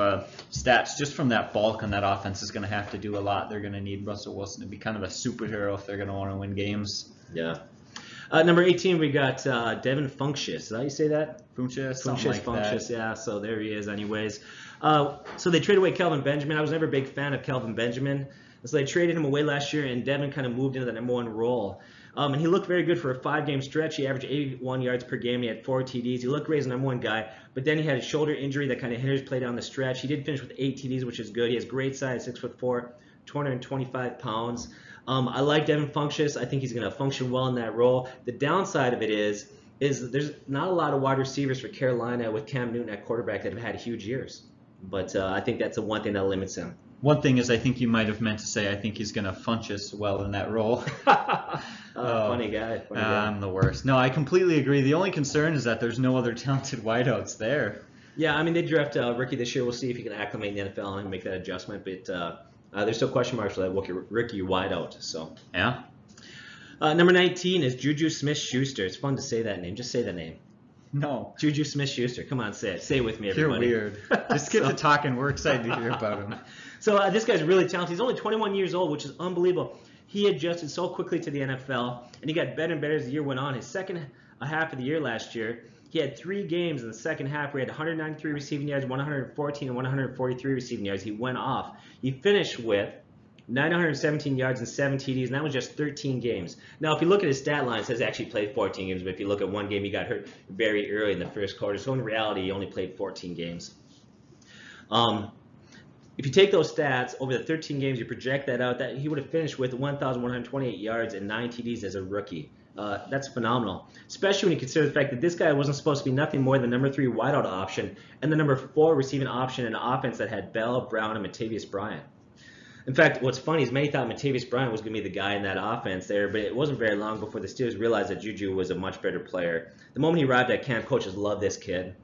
stats just from that bulk, and that offense is going to have to do a lot. They're going to need Russell Wilson to be kind of a superhero if they're going to want to win games. Yeah. Number 18, we got Devin Funchess. Is that how you say that? Funchess, Funchess, yeah. So there he is anyways. So they traded away Kelvin Benjamin. I was never a big fan of Kelvin Benjamin. So they traded him away last year, and Devin kind of moved into that number 1 role. And he looked very good for a 5-game stretch. He averaged 81 yards per game. He had 4 TDs. He looked great as a number 1 guy, but then he had a shoulder injury that kind of hindered his play down the stretch. He did finish with 8 TDs, which is good. He has great size, 6'4", 225 pounds. I like Devin Funchess. I think he's going to function well in that role. The downside of it is there's not a lot of wide receivers for Carolina with Cam Newton at quarterback that have had huge years. But I think that's the one thing that limits him. One thing is I think you might have meant to say I think he's going to Funchess well in that role. Funny guy. I'm the worst. No, I completely agree. The only concern is that there's no other talented wideouts there. Yeah, I mean, they draft rookie this year. We'll see if he can acclimate in the NFL and make that adjustment. But there's still question marks for that rookie wideout. So yeah. Number 19 is Juju Smith-Schuster. It's fun to say that name. Just say the name. No. Juju Smith-Schuster. Come on, say it. Say it with me, everybody. You're weird. Just get to talking. We're excited to hear about him. So this guy's really talented. He's only 21 years old, which is unbelievable. He adjusted so quickly to the NFL, and he got better and better as the year went on. His second half of the year last year, he had 3 games in the second half where he had 193 receiving yards, 114, and 143 receiving yards. He went off. He finished with 917 yards and 7 TDs, and that was just 13 games. Now, if you look at his stat line, it says he actually played 14 games, but if you look at one game, he got hurt very early in the first quarter. So in reality, he only played 14 games. If you take those stats over the 13 games, you project that out, that he would have finished with 1,128 yards and 9 TDs as a rookie. That's phenomenal, especially when you consider the fact that this guy wasn't supposed to be nothing more than number 3 wideout option and the number 4 receiving option in an offense that had Bell, Brown, and Matavius Bryant. In fact, what's funny is many thought Matavius Bryant was going to be the guy in that offense there, but it wasn't very long before the Steelers realized that Juju was a much better player. The moment he arrived at camp, coaches love this kid.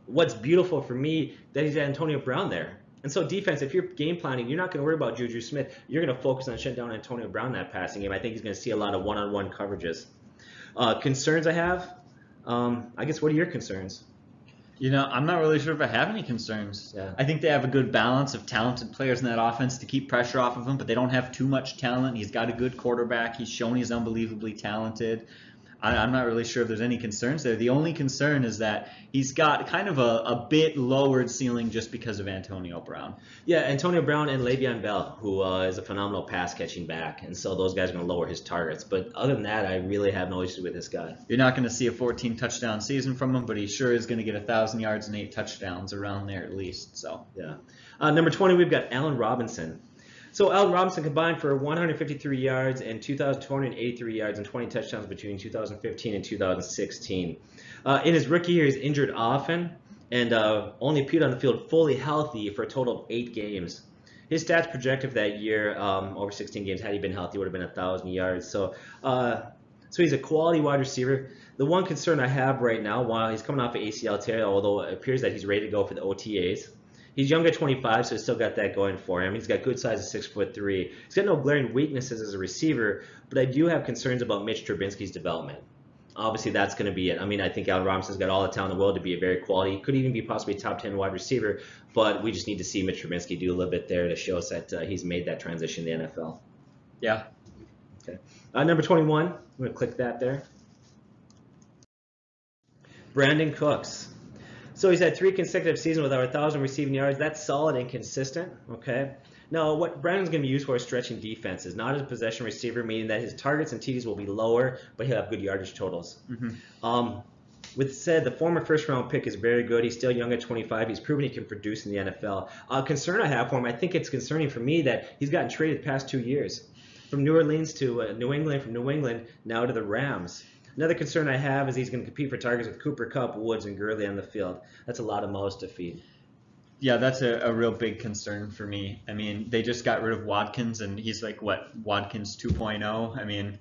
What's beautiful for me, that he's had Antonio Brown there. And so defense, if you're game planning, you're not going to worry about Juju Smith. You're going to focus on shutting down Antonio Brown in that passing game. I think he's going to see a lot of one-on-one coverages. Concerns I have, I guess, what are your concerns? I'm not really sure if I have any concerns. Yeah. I think they have a good balance of talented players in that offense to keep pressure off of him, but they don't have too much talent. He's got a good quarterback. He's shown he's unbelievably talented. I'm not really sure if there's any concerns there. The only concern is that he's got kind of a bit lowered ceiling just because of Antonio Brown. Yeah, Antonio Brown and Le'Veon Bell, who is a phenomenal pass-catching back, and so those guys are going to lower his targets. But other than that, I really have no issues with this guy. You're not going to see a 14-touchdown season from him, but he sure is going to get 1,000 yards and 8 touchdowns around there at least. So yeah. Number 20, we've got Allen Robinson. So Allen Robinson combined for 153 yards and 2,283 yards and 20 touchdowns between 2015 and 2016. In his rookie year, he's injured often and only appeared on the field fully healthy for a total of 8 games. His stats projected for that year, over 16 games, had he been healthy, would have been 1,000 yards. So he's a quality wide receiver. The one concern I have right now, while he's coming off an ACL tear, although it appears that he's ready to go for the OTAs, he's young at 25, so he's still got that going for him. He's got good size at 6'3". He's got no glaring weaknesses as a receiver, but I do have concerns about Mitch Trubinsky's development. Obviously, that's going to be it. I mean, I think Allen Robinson's got all the talent in the world to be a very quality. He could even be possibly a top 10 wide receiver, but we just need to see Mitch Trubinsky do a little bit there to show us that he's made that transition in the NFL. yeah. Okay. Number 21, I'm going to click that there. Brandon Cooks. So he's had 3 consecutive seasons with over 1,000 receiving yards. That's solid and consistent, okay? Now, what Brandon's going to be used for is stretching defenses, not as a possession receiver, meaning that his targets and TDs will be lower, but he'll have good yardage totals. Mm-hmm. With said, the former first-round pick is very good. He's still young at 25. He's proven he can produce in the NFL. Concern I have for him, I think it's concerning for me that he's gotten traded the past 2 years. From New Orleans to New England, from New England now to the Rams. Another concern I have is he's going to compete for targets with Cooper, Kupp, Woods, and Gurley on the field. That's a lot of mouths to feed. Yeah, that's a real big concern for me. I mean, they just got rid of Watkins, and he's like, Watkins 2.0? I mean,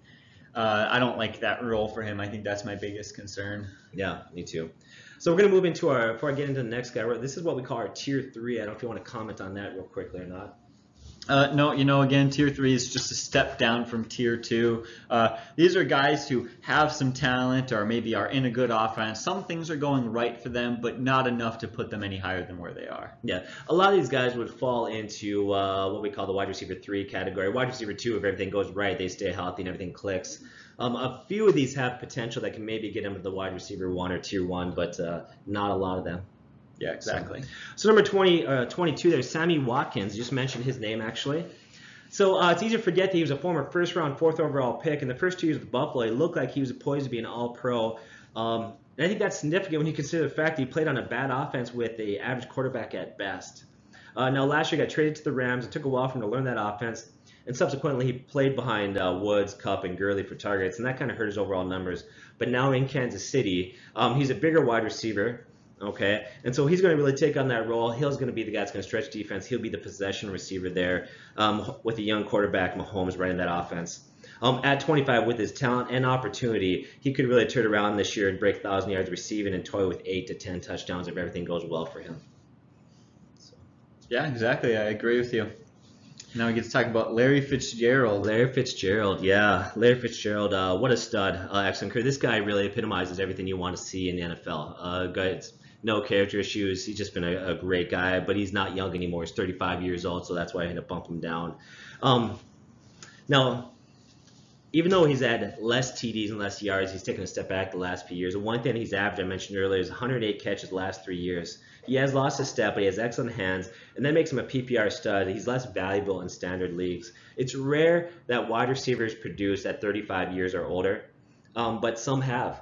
I don't like that role for him. I think that's my biggest concern. Yeah, me too. So we're going to move into before I get into the next guy, this is what we call our Tier 3. I don't know if you want to comment on that real quickly or not. No, again, Tier 3 is just a step down from Tier 2. These are guys who have some talent or maybe are in a good offense. Some things are going right for them, but not enough to put them any higher than where they are. Yeah, a lot of these guys would fall into what we call the wide receiver 3 category. Wide receiver 2, if everything goes right, they stay healthy and everything clicks. A few of these have potential that can maybe get them to the wide receiver 1 or Tier 1, but not a lot of them. Yeah, exactly. So number 22, there's Sammy Watkins. You just mentioned his name, actually. So it's easy to forget that he was a former first-round, 4th overall pick. In the first 2 years with Buffalo, it looked like he was poised to be an all-pro. And I think that's significant when you consider the fact that he played on a bad offense with an average quarterback at best. Now, last year he got traded to the Rams. It took a while for him to learn that offense. And subsequently, he played behind Woods, Kupp, and Gurley for targets, and that kind of hurt his overall numbers. But now in Kansas City, he's a bigger wide receiver. Okay, and so he's going to really take on that role. Hill's going to be the guy that's going to stretch defense. He'll be the possession receiver there with a young quarterback, Mahomes, running that offense. At 25, with his talent and opportunity, he could really turn around this year and break 1,000 yards receiving and toy with 8 to 10 touchdowns if everything goes well for him. So. Yeah, exactly. I agree with you. Now we get to talk about Larry Fitzgerald. Larry Fitzgerald, yeah. Larry Fitzgerald, what a stud. Excellent career. This guy really epitomizes everything you want to see in the NFL. Guys, no character issues. He's just been a great guy, but he's not young anymore. He's 35 years old, so that's why I had to bump him down. Now, even though he's had less TDs and less yards, he's taken a step back the last few years. The one thing he's averaged, I mentioned earlier, is 108 catches the last 3 years. He has lost his step, but he has excellent hands, and that makes him a PPR stud. He's less valuable in standard leagues. It's rare that wide receivers produce at 35 years or older, but some have.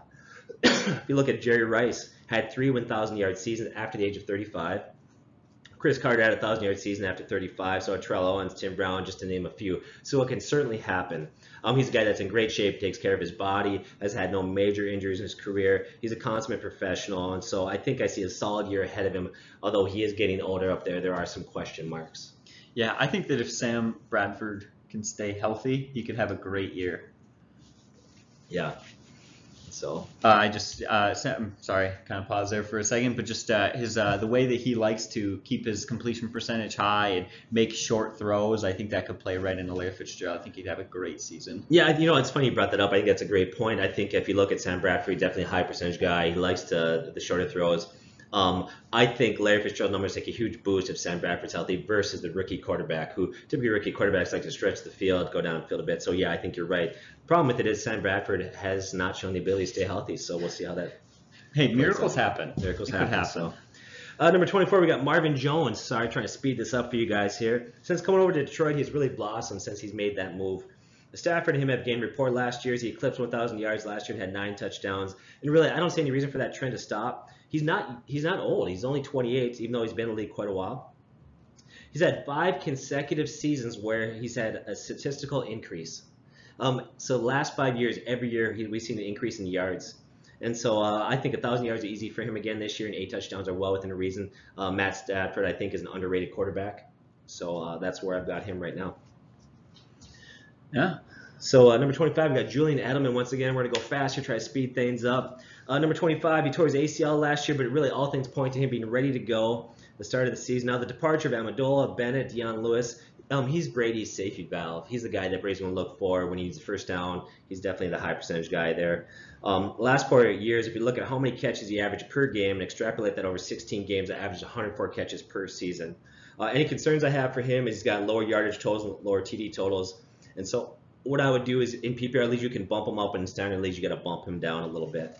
If you look at Jerry Rice, had 3 1,000-yard seasons after the age of 35. Chris Carter had a 1,000-yard season after 35, so Terrell Owens, Tim Brown, just to name a few. So it can certainly happen. He's a guy that's in great shape, takes care of his body, has had no major injuries in his career. He's a consummate professional, and so I think I see a solid year ahead of him. Although he is getting older up there are some question marks. Yeah, I think that if Sam Bradford can stay healthy, he could have a great year. Yeah. So I'm sorry, kind of pause there for a second, but just his the way that he likes to keep his completion percentage high and make short throws, I think that could play right into Larry Fitzgerald. I think he'd have a great season. Yeah, it's funny you brought that up. I think that's a great point. I think if you look at Sam Bradford, he's definitely a high percentage guy. He likes the shorter throws. I think Larry Fitzgerald's numbers take a huge boost if Sam Bradford's healthy versus the rookie quarterback, who typically rookie quarterbacks like to stretch the field, go downfield a bit. So yeah, I think you're right. Problem with it is Sam Bradford has not shown the ability to stay healthy, so we'll see how that. Hey, miracles happen. Miracles happen. So. Number 24, we got Marvin Jones. Sorry, trying to speed this up for you guys here. Since coming over to Detroit, he's really blossomed since he's made that move. Stafford and him have gained rapport last year. He eclipsed 1,000 yards last year and had 9 touchdowns. And really, I don't see any reason for that trend to stop. He's not old. He's only 28, even though he's been in the league quite a while. He's had 5 consecutive seasons where he's had a statistical increase. So the last 5 years, every year we've seen an increase in yards. And so I think 1,000 yards are easy for him again this year, and 8 touchdowns are well within a reason. Matt Stafford, I think, is an underrated quarterback. So that's where I've got him right now. Yeah. So number 25, we got Julian Edelman. Once again, we're going to go faster, try to speed things up. Number 25, he tore his ACL last year, but really all things point to him being ready to go the start of the season. Now the departure of Amendola, Bennett, Deion Lewis, he's Brady's safety valve. He's the guy that Brady's going to look for when he needs a first down. He's definitely the high percentage guy there. Last 4 years, if you look at how many catches he averaged per game and extrapolate that over 16 games, that averaged 104 catches per season. Any concerns I have for him is he's got lower yardage totals and lower TD totals. And so what I would do is in PPR leagues, you can bump him up, and in standard leagues, you got to bump him down a little bit.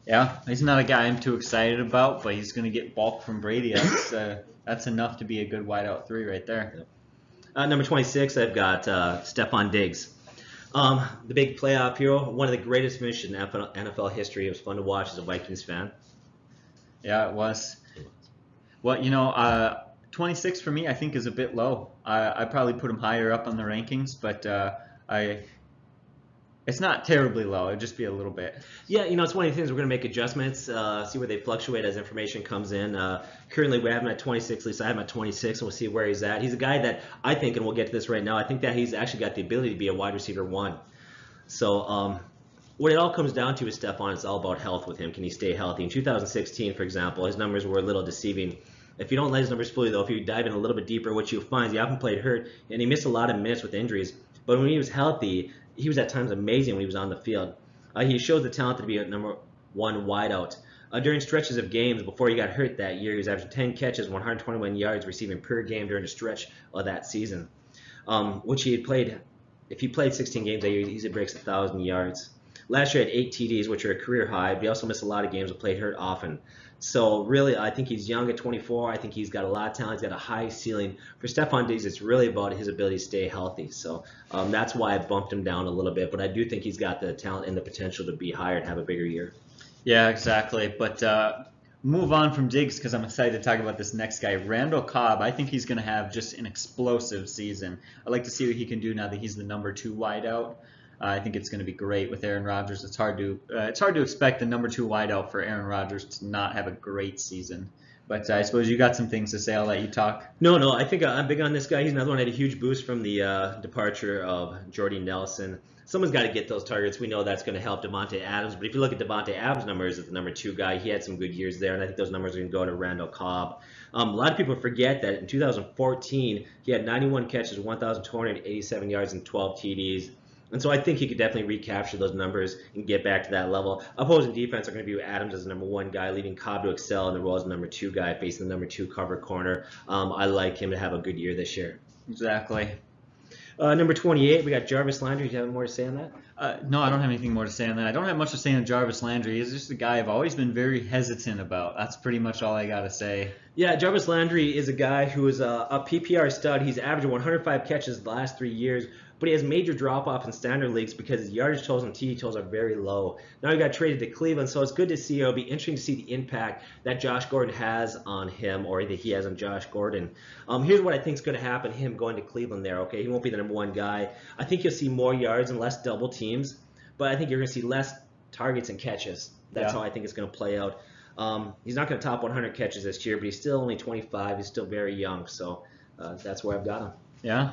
Yeah, he's not a guy I'm too excited about, but he's going to get bulk from Brady. That's enough to be a good wideout 3 right there. Number 26, I've got Stephon Diggs. The big playoff hero, one of the greatest finishes in NFL history. It was fun to watch as a Vikings fan. Yeah, it was. Well, 26 for me, I think, is a bit low. I probably put him higher up on the rankings, but it's not terribly low. It'd just be a little bit. Yeah, it's one of the things we're going to make adjustments, see where they fluctuate as information comes in. Currently, we have him at 26. At least I have him at 26, and we'll see where he's at. He's a guy that I think, and we'll get to this right now, I think that he's actually got the ability to be a wide receiver 1. So what it all comes down to is Stephon. It's all about health with him. Can he stay healthy? In 2016, for example, his numbers were a little deceiving. If you don't let his numbers fool you, though, if you dive in a little bit deeper, what you'll find is he often played hurt, and he missed a lot of minutes with injuries. But when he was healthy, he was at times amazing when he was on the field. He showed the talent to be a number 1 wideout. During stretches of games before he got hurt that year, he was averaging 10 catches, 121 yards receiving per game during a stretch of that season, which he had played. If he played 16 games that year, he easily breaks 1,000 yards. Last year, he had 8 TDs, which are a career high, but he also missed a lot of games and played hurt often. So really, I think he's young at 24. I think he's got a lot of talent. He's got a high ceiling. For Stephon Diggs, it's really about his ability to stay healthy. So that's why I bumped him down a little bit. But I do think he's got the talent and the potential to be higher and have a bigger year. Yeah, exactly. But move on from Diggs because I'm excited to talk about this next guy, Randall Cobb. I think he's going to have just an explosive season. I'd like to see what he can do now that he's the number 2 wideout. I think it's going to be great with Aaron Rodgers. It's hard to expect the number 2 wideout for Aaron Rodgers to not have a great season. But I suppose you got some things to say. I'll let you talk. No, I think I'm big on this guy. He's another one that had a huge boost from the departure of Jordy Nelson. Someone's got to get those targets. We know that's going to help Devontae Adams. But if you look at Devontae Adams' numbers as the number 2 guy, he had some good years there, and I think those numbers are going to go to Randall Cobb. A lot of people forget that in 2014, he had 91 catches, 1,287 yards, and 12 TDs. And so I think he could definitely recapture those numbers and get back to that level. Opposing defense are going to view Adams as the number 1 guy, leaving Cobb to excel in the role as the number 2 guy, facing the number 2 cover corner. I like him to have a good year this year. Exactly. Number 28, we got Jarvis Landry. Do you have more to say on that? No, I don't have anything more to say on that. I don't have much to say on Jarvis Landry. He's just a guy I've always been very hesitant about. That's pretty much all I got to say. Yeah, Jarvis Landry is a guy who is a PPR stud. He's averaging 105 catches the last 3 years, but he has major drop-off in standard leagues because his yardage totals and TD totals are very low. Now he got traded to Cleveland, so it's good to see. It'll be interesting to see the impact that Josh Gordon has on him, or that he has on Josh Gordon. Here's what I think is going to happen, him going to Cleveland there, okay? He won't be the number 1 guy. I think you'll see more yards and less double teams, but I think you're going to see less targets and catches. That's how I think it's going to play out. He's not going to top 100 catches this year, but he's still only 25. He's still very young, so that's where I've got him. Yeah.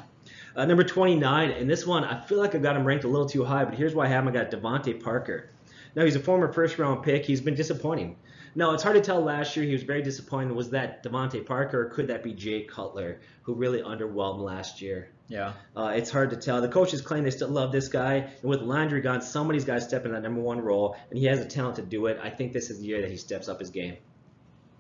Number 29, and this one, I feel like I got him ranked a little too high, but here's why I have him. I got Devontae Parker. Now, he's a former first-round pick. He's been disappointing. Now, it's hard to tell last year. He was very disappointing. Was that Devontae Parker, or could that be Jay Cutler, who really underwhelmed last year? Yeah. It's hard to tell. The coaches claim they still love this guy, and with Landry gone, somebody's got to step in that number one role, and he has the talent to do it. I think this is the year that he steps up his game.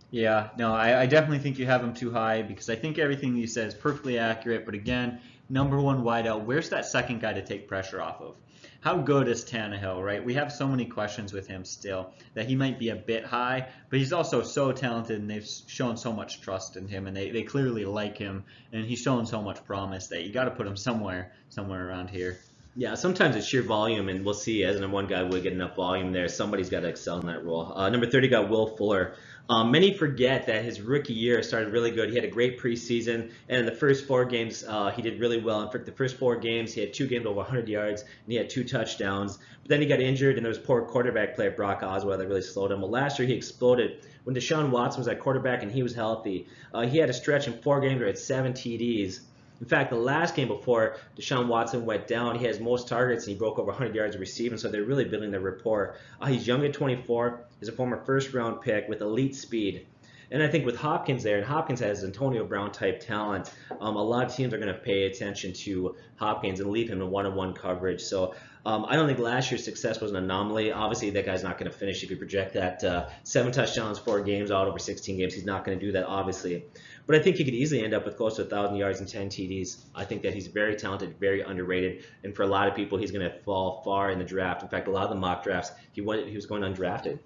Yeah, no, I definitely think you have him too high because I think everything you said is perfectly accurate. But again, number one wideout, where's that second guy to take pressure off of? How good is Tannehill, right? We have so many questions with him still that he might be a bit high, but he's also so talented and they've shown so much trust in him and they clearly like him and he's shown so much promise that you got to put him somewhere around here. Yeah, sometimes it's sheer volume, and we'll see as number one guy will get enough volume there. Somebody's got to excel in that role. Number 30 got Will Fuller. Many forget that his rookie year started really good. He had a great preseason, and in the first 4 games, he did really well. In fact, the first 4 games, he had 2 games over 100 yards, and he had 2 touchdowns. But then he got injured, and there was poor quarterback play at Brock Osweiler that really slowed him. Well, last year he exploded when Deshaun Watson was at quarterback and he was healthy. He had a stretch in 4 games where he had 7 TDs. In fact, the last game before Deshaun Watson went down, he has most targets and he broke over 100 yards of receiving, so they're really building their rapport. He's young at 24. He's a former first-round pick with elite speed. And I think with Hopkins there, and Hopkins has Antonio Brown-type talent, a lot of teams are going to pay attention to Hopkins and leave him in one-on-one coverage. So I don't think last year's success was an anomaly. Obviously, that guy's not going to finish if you project that 7 touchdowns, 4 games out over 16 games. He's not going to do that, obviously. But I think he could easily end up with close to 1,000 yards and 10 TDs. I think that he's very talented, very underrated, and for a lot of people, he's going to fall far in the draft. In fact, a lot of the mock drafts, he was going undrafted.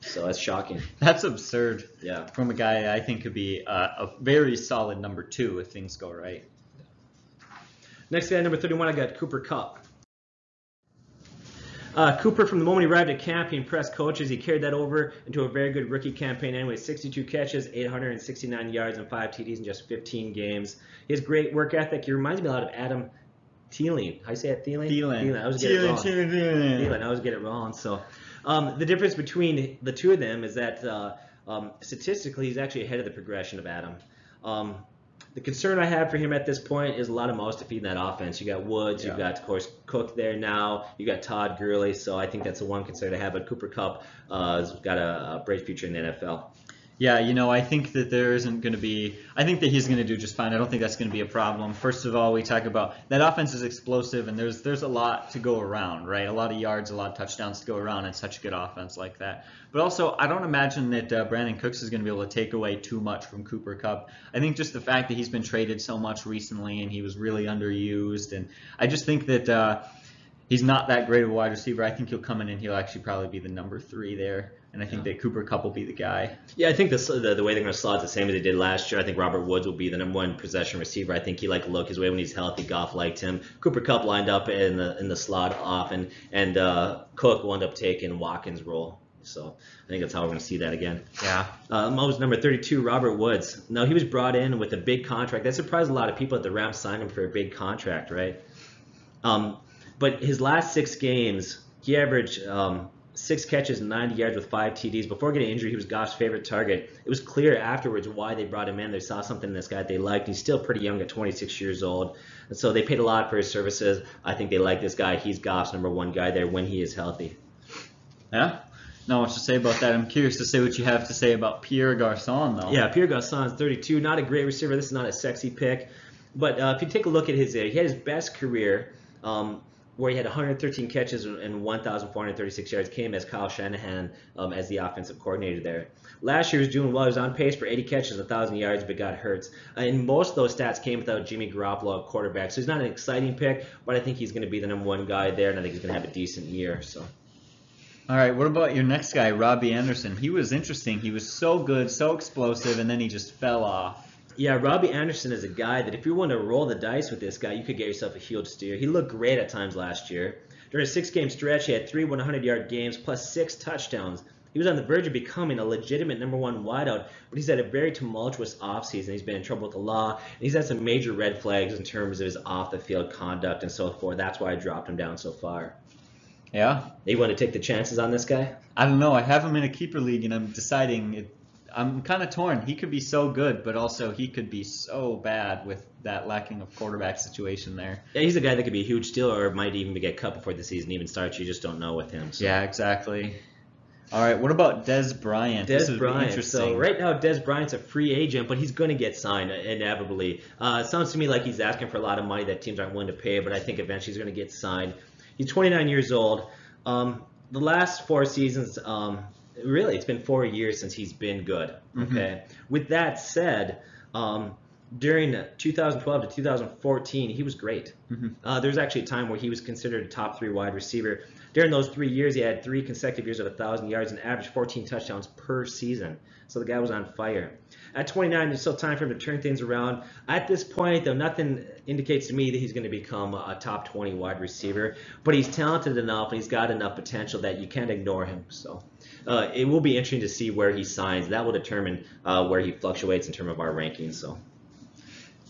So that's shocking. That's absurd. Yeah. From a guy I think could be a very solid number 2 if things go right. Next guy, number 31, I got Cooper Kupp. Cooper, from the moment he arrived at camp, he impressed coaches. He carried that over into a very good rookie campaign anyway. 62 catches, 869 yards, and 5 TDs in just 15 games. He has great work ethic. He reminds me a lot of Adam Thielen. How do you say it? Thielen. I always get it wrong. Thielen. I always get it wrong. So the difference between the two of them is that statistically, he's actually ahead of the progression of Adam. The concern I have for him at this point is a lot of mouths to feed in that offense. You got Woods, you've got, of course, Cook there now. You got Todd Gurley, so I think that's the one concern I have. But Cooper Kupp has got a bright future in the NFL. Yeah, I think that there isn't going to be – I think that he's going to do just fine. I don't think that's going to be a problem. First of all, we talk about that offense is explosive, and there's a lot to go around, right? A lot of yards, a lot of touchdowns to go around in such a good offense like that. But also, I don't imagine that Brandon Cooks is going to be able to take away too much from Cooper Kupp. I think just the fact that he's been traded so much recently and he was really underused, and I just think that he's not that great of a wide receiver. I think he'll come in and he'll actually probably be the number 3 there. And I think that Cooper Kupp will be the guy. Yeah, I think the way they're going to slot the same as they did last year. I think Robert Woods will be the number 1 possession receiver. I think he liked to look his way when he's healthy. Goff liked him. Cooper Kupp lined up in the slot often, and Cook will end up taking Watkins' role. So I think that's how we're going to see that again. Yeah. Was number 32, Robert Woods. Now, he was brought in with a big contract. That surprised a lot of people that the Rams signed him for a big contract, right? But his last 6 games, he averaged 6 catches and 90 yards with 5 TDs. Before getting injured, he was Goff's favorite target. It was clear afterwards why they brought him in. They saw something in this guy that they liked. He's still pretty young at 26 years old. And so they paid a lot for his services. I think they like this guy. He's Goff's number 1 guy there when he is healthy. Yeah? Not much to say about that. I'm curious to say what you have to say about Pierre Garçon, though. Yeah, Pierre Garçon is 32. Not a great receiver. This is not a sexy pick. But if you take a look at he had his best career where he had 113 catches and 1,436 yards, came as Kyle Shanahan as the offensive coordinator there. Last year he was doing well. He was on pace for 80 catches, 1,000 yards, but got hurt. And most of those stats came without Jimmy Garoppolo at quarterback. So he's not an exciting pick, but I think he's going to be the number 1 guy there, and I think he's going to have a decent year. So. All right, what about your next guy, Robbie Anderson? He was interesting. He was so good, so explosive, and then he just fell off. Yeah, Robbie Anderson is a guy that if you want to roll the dice with this guy, you could get yourself a huge steer. He looked great at times last year. During a 6-game stretch, he had 3 100-yard games plus 6 touchdowns. He was on the verge of becoming a legitimate number 1 wideout, but he's had a very tumultuous offseason. He's been in trouble with the law, and he's had some major red flags in terms of his off-the-field conduct and so forth. That's why I dropped him down so far. Yeah? You want to take the chances on this guy? I don't know. I have him in a keeper league, and I'm deciding I'm kind of torn. He could be so good, but also he could be so bad with that lacking of quarterback situation there. Yeah, he's a guy that could be a huge steal or might even get cut before the season even starts. You just don't know with him. So. Yeah, exactly. All right, what about Dez Bryant? This would be interesting. So right now, Dez Bryant's a free agent, but he's going to get signed inevitably. It sounds to me like he's asking for a lot of money that teams aren't willing to pay, but I think eventually he's going to get signed. He's 29 years old. The last 4 seasons, really, it's been 4 years since he's been good. Okay. With that said, during 2012 to 2014, he was great. There was actually a time where he was considered a top 3 wide receiver. During those 3 years, he had 3 consecutive years of 1,000 yards and averaged 14 touchdowns per season. So the guy was on fire. At 29, there's still time for him to turn things around. At this point, though, nothing indicates to me that he's going to become a top 20 wide receiver. But he's talented enough and he's got enough potential that you can't ignore him. So it will be interesting to see where he signs. That will determine where he fluctuates in terms of our rankings. So.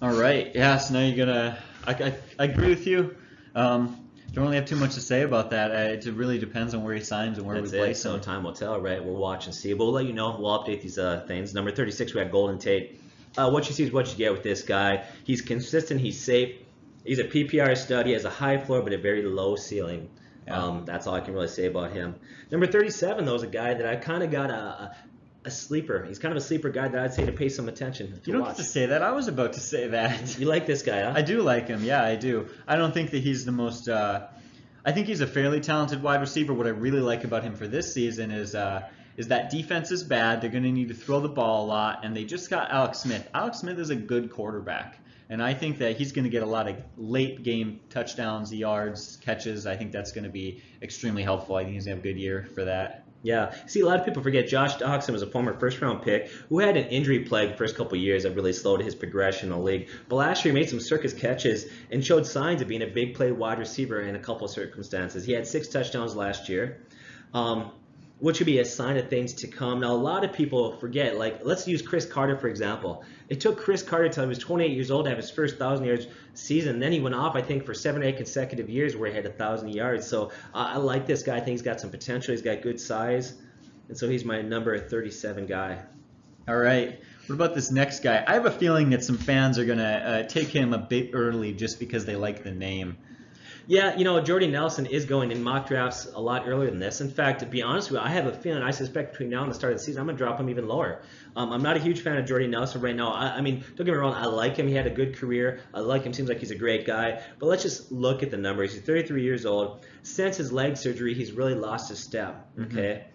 All right. Yeah, so now you're going to – I agree with you. Don't really have too much to say about that. It really depends on where he signs and where we place him. So time will tell, right? We'll watch and see. But we'll let you know. We'll update these things. Number 36, we got Golden Tate. What you see is what you get with this guy. He's consistent. He's safe. He's a PPR stud. He has a high floor but a very low ceiling. Yeah. That's all I can really say about him. Number 37, though, is a guy that I kind of got a sleeper. He's kind of a sleeper guy that I'd say to pay some attention to. You don't have to say that. I was about to say that. You like this guy, huh? I do like him. Yeah, I do. I don't think that he's the most I think he's a fairly talented wide receiver. What I really like about him for this season is that defense is bad. They're going to need to throw the ball a lot, and they just got Alex Smith. Alex Smith is a good quarterback, and I think that he's going to get a lot of late game touchdowns, yards, catches. I think that's going to be extremely helpful. I think he's going to have a good year for that. Yeah. See, a lot of people forget Josh Doxson was a former first-round pick who had an injury plague the first couple of years that really slowed his progression in the league. But last year he made some circus catches and showed signs of being a big play wide receiver in a couple of circumstances. He had 6 touchdowns last year, which would be a sign of things to come. Now, a lot of people forget, like, let's use Chris Carter, for example. It took Chris Carter until he was 28 years old to have his first 1,000 yards season. Then he went off, I think, for 7 or 8 consecutive years where he had 1,000 yards. So I like this guy. I think he's got some potential. He's got good size. And so he's my number 37 guy. All right. What about this next guy? I have a feeling that some fans are going to take him a bit early just because they like the name. Yeah, Jordy Nelson is going in mock drafts a lot earlier than this. In fact, to be honest with you, I have a feeling, I suspect between now and the start of the season, I'm going to drop him even lower. I'm not a huge fan of Jordy Nelson right now. I mean, don't get me wrong, I like him. He had a good career. I like him. Seems like he's a great guy. But let's just look at the numbers. He's 33 years old. Since his leg surgery, he's really lost his step, okay?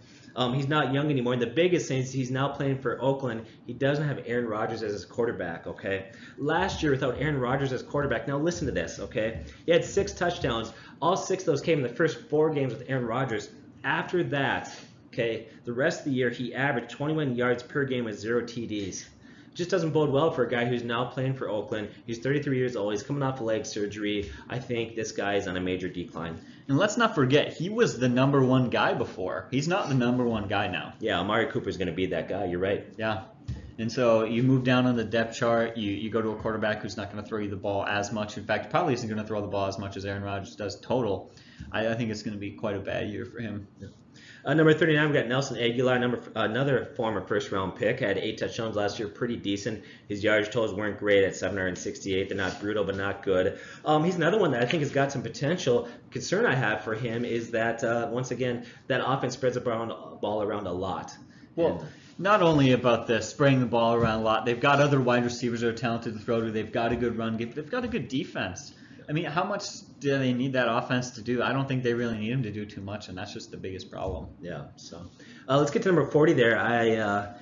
He's not young anymore. And the biggest thing is he's now playing for Oakland. He doesn't have Aaron Rodgers as his quarterback, okay? Last year without Aaron Rodgers as quarterback, now listen to this, okay? He had 6 touchdowns. All 6 of those came in the first 4 games with Aaron Rodgers. After that, okay, the rest of the year he averaged 21 yards per game with 0 TDs. Just doesn't bode well for a guy who's now playing for Oakland. He's 33 years old. He's coming off a leg surgery. I think this guy is on a major decline. And let's not forget, he was the number 1 guy before. He's not the number 1 guy now. Yeah, Amari Cooper is going to be that guy. You're right. Yeah. And so you move down on the depth chart. You go to a quarterback who's not going to throw you the ball as much. In fact, probably isn't going to throw the ball as much as Aaron Rodgers does total. I think it's going to be quite a bad year for him. Yeah. Number 39, we got Nelson Aguilar, another former first-round pick. Had 8 touchdowns last year, pretty decent. His yardage totals weren't great at 768. They're not brutal, but not good. He's another one that I think has got some potential. Concern I have for him is that, once again, that offense spreads the ball around a lot. Well, not only about the spraying the ball around a lot, they've got other wide receivers that are talented to throw to. They've got a good run game. They've got a good defense. I mean, how much do they need that offense to do? I don't think they really need him to do too much, and that's just the biggest problem. Yeah, so let's get to number 40 there.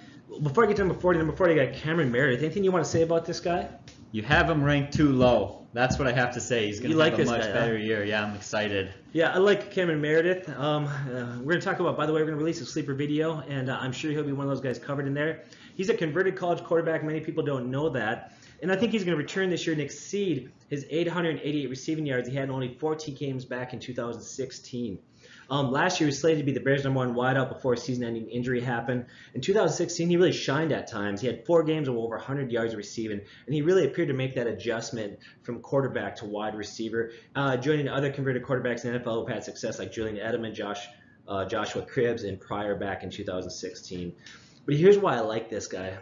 Before I get to number 40, I got Cameron Meredith. Anything you want to say about this guy? You have him ranked too low. That's what I have to say. He's going to have a much better year. Yeah, I'm excited. Yeah, I like Cameron Meredith. We're going to talk about, by the way, we're going to release a sleeper video, and I'm sure he'll be one of those guys covered in there. He's a converted college quarterback. Many people don't know that. And I think he's going to return this year and exceed his 888 receiving yards he had in only 14 games back in 2016. Last year, he was slated to be the Bears' #1 wideout before a season-ending injury happened. In 2016, he really shined at times. He had 4 games of over 100 yards receiving, and he really appeared to make that adjustment from quarterback to wide receiver, joining other converted quarterbacks in the NFL who've had success like Julian Edelman, Joshua Cribbs, and Pryor back in 2016. But here's why I like this guy.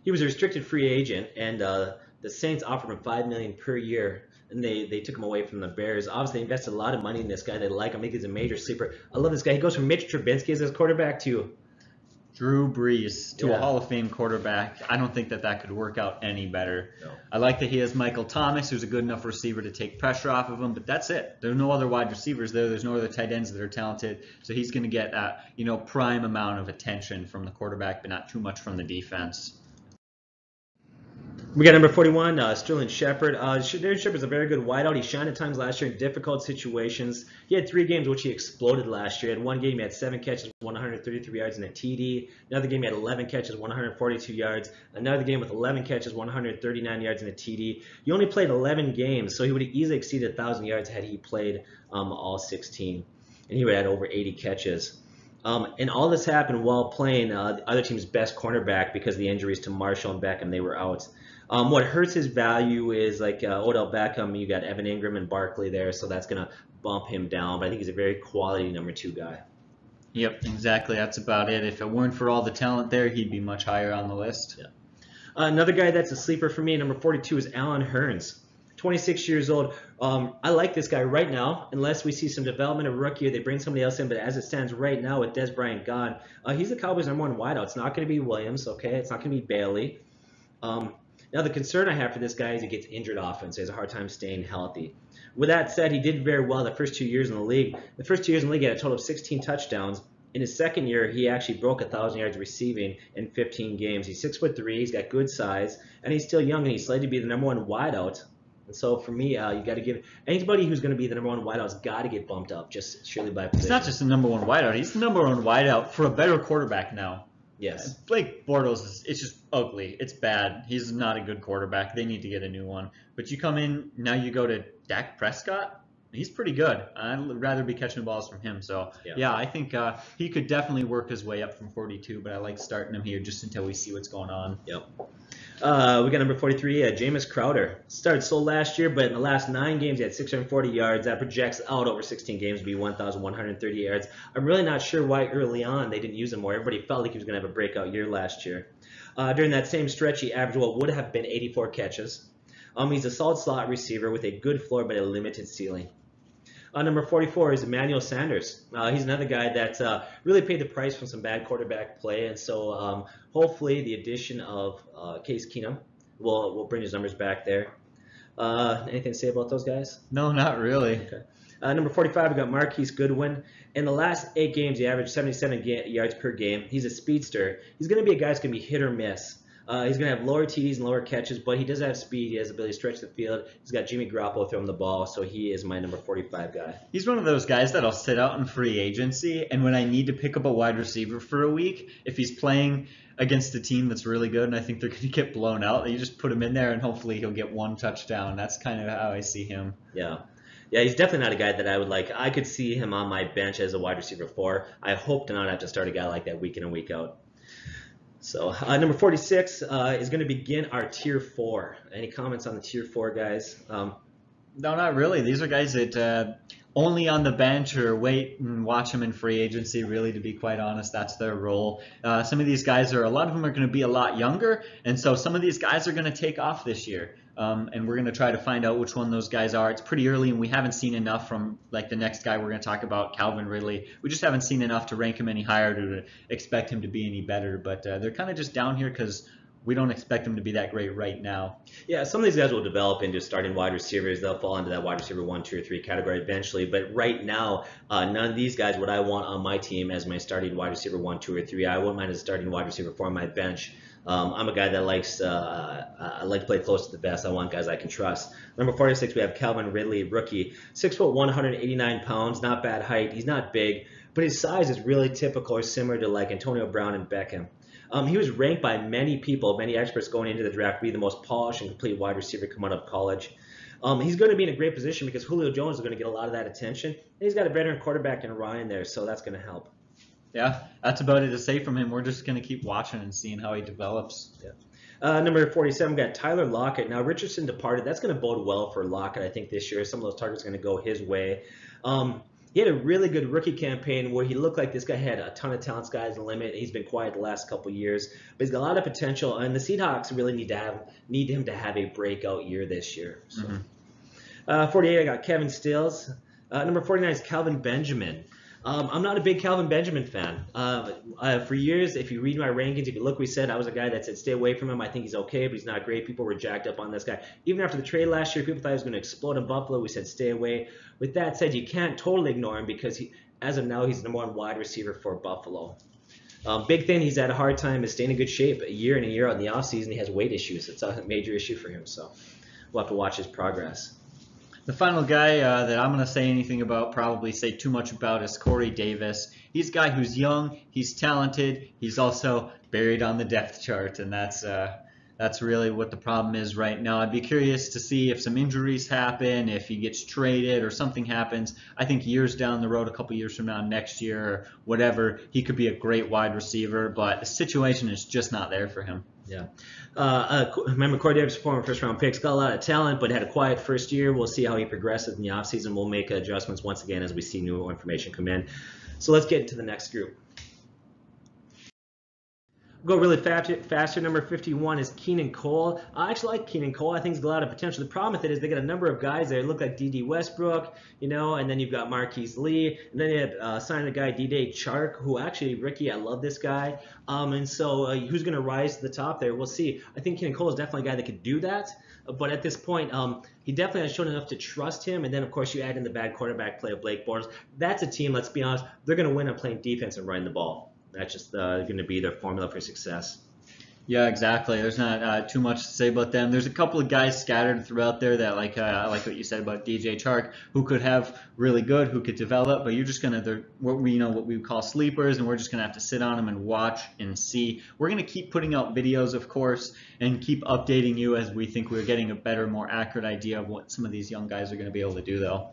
He was a restricted free agent, and the Saints offered him $5 million per year, and they took him away from the Bears. Obviously, they invested a lot of money in this guy. They like him. I think he's a major sleeper. I love this guy. He goes from Mitch Trubisky as his quarterback to Drew Brees to a Yeah. Hall of Fame quarterback. I don't think that could work out any better. No. I like that he has Michael Thomas, who's a good enough receiver to take pressure off of him, but that's it. There's no other wide receivers there. There's no other tight ends that are talented. So he's going to get prime amount of attention from the quarterback, but not too much from the defense. We got number 41, Sterling Shepard. Sterling Shepard's a very good wideout. He shined at times last year in difficult situations. He had 3 games in which he exploded last year. In one game, he had 7 catches, 133 yards, and a TD. Another game, he had 11 catches, 142 yards. Another game with 11 catches, 139 yards, and a TD. He only played 11 games, so he would have easily exceeded 1,000 yards had he played all 16. And he would have had over 80 catches. And all this happened while playing the other team's best cornerback because of the injuries to Marshall and Beckham. They were out. What hurts his value is like Odell Beckham. You got Evan Ingram and Barkley there, so that's going to bump him down. But I think he's a very quality number 2 guy. Yep, exactly. That's about it. If it weren't for all the talent there, he'd be much higher on the list. Yeah. Another guy that's a sleeper for me, number 42, is Alan Hearns. 26 years old. I like this guy right now, unless we see some development of rookie or they bring somebody else in. But as it stands right now with Des Bryant gone, he's the Cowboys' number 1 wideout. It's not going to be Williams, okay? It's not going to be Bailey. Now, the concern I have for this guy is he gets injured often, so he has a hard time staying healthy. With that said, he did very well the first 2 years in the league. The first 2 years in the league, he had a total of 16 touchdowns. In his second year, he actually broke 1,000 yards receiving in 15 games. He's 6'3", he's got good size, and he's still young, and he's slated to be the number 1 wideout. And so for me, you got to give anybody who's going to be the number 1 wideout's got to get bumped up just surely by position. He's not just the number 1 wideout. He's the number 1 wideout for a better quarterback now. Yes. Blake Bortles it's just ugly. It's bad. He's not a good quarterback. They need to get a new one. But you come in, now you go to Dak Prescott. He's pretty good. I'd rather be catching balls from him. So, yeah I think he could definitely work his way up from 42, but I like starting him here just until we see what's going on. Yep. We got number 43, Jameis Crowder. Started slow last year, but in the last 9 games, he had 640 yards. That projects out over 16 games to be 1,130 yards. I'm really not sure why early on they didn't use him more. Everybody felt like he was going to have a breakout year last year. During that same stretch, he averaged what would have been 84 catches. He's a solid slot receiver with a good floor but a limited ceiling. Number 44 is Emmanuel Sanders. He's another guy that's really paid the price from some bad quarterback play, and so hopefully the addition of Case Keenum will bring his numbers back there. Anything to say about those guys? No, not really. Okay. Number 45, we got Marquise Goodwin. In the last 8 games, he averaged 77 yards per game. He's a speedster. He's going to be a guy that's going to be hit or miss. He's going to have lower TDs and lower catches, but he does have speed. He has the ability to stretch the field. He's got Jimmy Garoppolo throwing the ball, so he is my number 45 guy. He's one of those guys that'll sit out in free agency, and when I need to pick up a wide receiver for a week, if he's playing against a team that's really good and I think they're going to get blown out, you just put him in there and hopefully he'll get 1 touchdown. That's kind of how I see him. Yeah. Yeah, he's definitely not a guy that I would like. I could see him on my bench as a wide receiver 4. I hope to not have to start a guy like that week in and week out. So number 46 is going to begin our Tier 4. Any comments on the Tier 4 guys? No, not really. These are guys that only on the bench or wait and watch them in free agency, really, to be quite honest. That's their role. Some of these guys a lot of them are going to be a lot younger, and so some of these guys are going to take off this year. And we're going to try to find out which one those guys are. It's pretty early, and we haven't seen enough from like the next guy we're going to talk about, Calvin Ridley. We just haven't seen enough to rank him any higher to expect him to be any better. But they're kind of just down here because we don't expect him to be that great right now. Yeah, some of these guys will develop into starting wide receivers. They'll fall into that wide receiver 1, 2, or 3 category eventually. But right now, none of these guys would I want on my team as my starting wide receiver 1, 2, or 3. I wouldn't mind as a starting wide receiver 4 on my bench. I'm a guy that likes I like to play close to the vest. I want guys I can trust. Number 46, we have Calvin Ridley, rookie, 6'1", 189 pounds, not bad height. He's not big, but his size is really typical or similar to like Antonio Brown and Beckham. He was ranked by many people, many experts going into the draft, to be the most polished and complete wide receiver coming out of college. He's going to be in a great position because Julio Jones is going to get a lot of that attention. And he's got a veteran quarterback in Ryan there, so that's going to help. Yeah, that's about it to say from him. We're just going to keep watching and seeing how he develops. Yeah. Number 47, we got Tyler Lockett. Now, Richardson departed. That's going to bode well for Lockett, I think, this year. Some of those targets are going to go his way. He had a really good rookie campaign where he looked like this guy had a ton of talent, sky's the limit. He's been quiet the last couple of years, but he's got a lot of potential, and the Seahawks really need him to have a breakout year this year. So, 48, I got Kevin Stills. Number 49 is Calvin Benjamin. I'm not a big Calvin Benjamin fan. For years, if you read my rankings, if you look, we said I was a guy that said stay away from him. I think he's okay, but he's not great. People were jacked up on this guy. Even after the trade last year, people thought he was going to explode in Buffalo. We said stay away. With that said, you can't totally ignore him because as of now, he's the number one wide receiver for Buffalo. Big thing, he's had a hard time is staying in good shape. A year in a year out in the offseason, he has weight issues. It's a major issue for him, so we'll have to watch his progress. The final guy that I'm going to say anything about, probably say too much about, is Corey Davis. He's a guy who's young, he's talented, he's also buried on the depth chart, and that's really what the problem is right now. I'd be curious to see if some injuries happen, if he gets traded or something happens. I think years down the road, a couple years from now, next year or whatever, he could be a great wide receiver, but the situation is just not there for him. Yeah. Remember, Corey Davis, former first-round picks, got a lot of talent, but had a quiet first year. We'll see how he progresses in the offseason. We'll make adjustments once again as we see new information come in. So let's get into the next group. Go really faster. Number 51 is Keenan Cole. I actually like Keenan Cole. I think he's got a lot of potential. The problem with it is they got a number of guys there. Look like D.D. Westbrook, and then you've got Marquise Lee, and then you have signed a guy, D.D. Chark, who actually, Ricky, I love this guy. And so who's going to rise to the top there? We'll see. I think Keenan Cole is definitely a guy that could do that. But at this point, he definitely has shown enough to trust him. And then, of course, you add in the bad quarterback play of Blake Bortles. That's a team, let's be honest, they're going to win on playing defense and running the ball. That's just going to be their formula for success. Yeah, exactly. There's not too much to say about them. There's a couple of guys scattered throughout there that I like what you said about DJ Chark, who could have really good, who could develop, but you're just they're what we would call sleepers, and we're just gonna have to sit on them and watch and see. We're gonna keep putting out videos, of course, and keep updating you as we think we're getting a better, more accurate idea of what some of these young guys are gonna be able to do, though.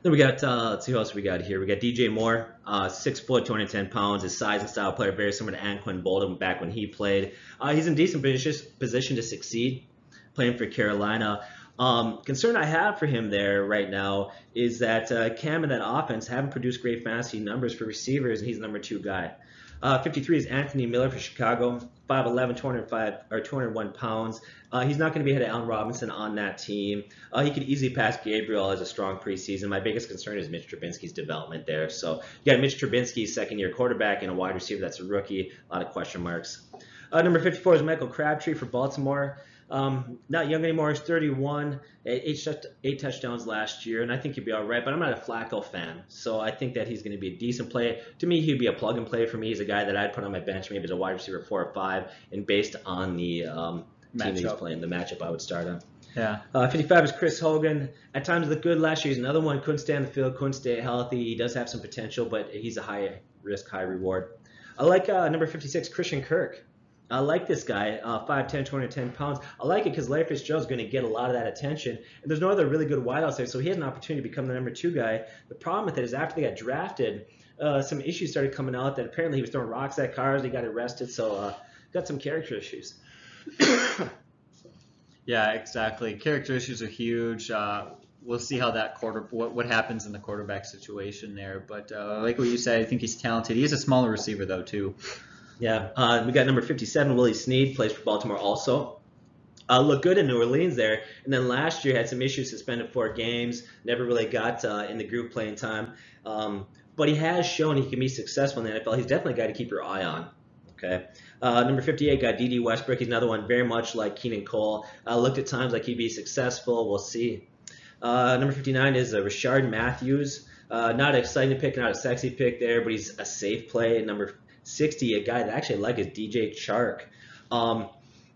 Then we got, let's see who else we got here. We got DJ Moore, 6 foot, 210 pounds. His size and style player very similar to Anquan Boldin back when he played. He's in decent position to succeed playing for Carolina. Concern I have for him there right now is that Cam and that offense haven't produced great fantasy numbers for receivers, and he's the number 2 guy. 53 is Anthony Miller for Chicago, 5'11", 201 pounds. He's not going to be ahead of Allen Robinson on that team. He could easily pass Gabriel as a strong preseason. My biggest concern is Mitch Trubinsky's development there. So you got Mitch Trubinsky, second-year quarterback, and a wide receiver that's a rookie. A lot of question marks. Number 54 is Michael Crabtree for Baltimore. Not young anymore. He's 31. 8 touchdowns last year, and I think he'd be all right. But I'm not a Flacco fan, so I think that he's going to be a decent play. To me, he'd be a plug-and-play for me. He's a guy that I'd put on my bench maybe as a wide receiver 4 or 5, and based on the team that he's playing, the matchup I would start on. Yeah. 55 is Chris Hogan. At times looked good last year. He's another one. Couldn't stay on the field, couldn't stay healthy. He does have some potential, but he's a high risk, high reward. I like number 56, Christian Kirk. I like this guy, 5'10", 210 pounds. I like it because Larry Fitzgerald's going to get a lot of that attention. And there's no other really good wideouts there, so he has an opportunity to become the number 2 guy. The problem with it is after they got drafted, some issues started coming out that apparently he was throwing rocks at cars. He got arrested, so got some character issues. Yeah, exactly. Character issues are huge. We'll see how that what happens in the quarterback situation there. But like what you said, I think he's talented. He is a smaller receiver, though, too. Yeah, we got number 57, Willie Snead, plays for Baltimore also. Looked good in New Orleans there, and then last year had some issues, suspended 4 games, never really got in the group playing time. But he has shown he can be successful in the NFL. He's definitely a guy to keep your eye on. Okay. Number 58 got D.D. Westbrook. He's another one very much like Keenan Cole. Looked at times like he'd be successful. We'll see. Number 59 is Rashard Matthews. Not an exciting pick, not a sexy pick there, but he's a safe play. Number 60, a guy that I actually like is DJ Chark.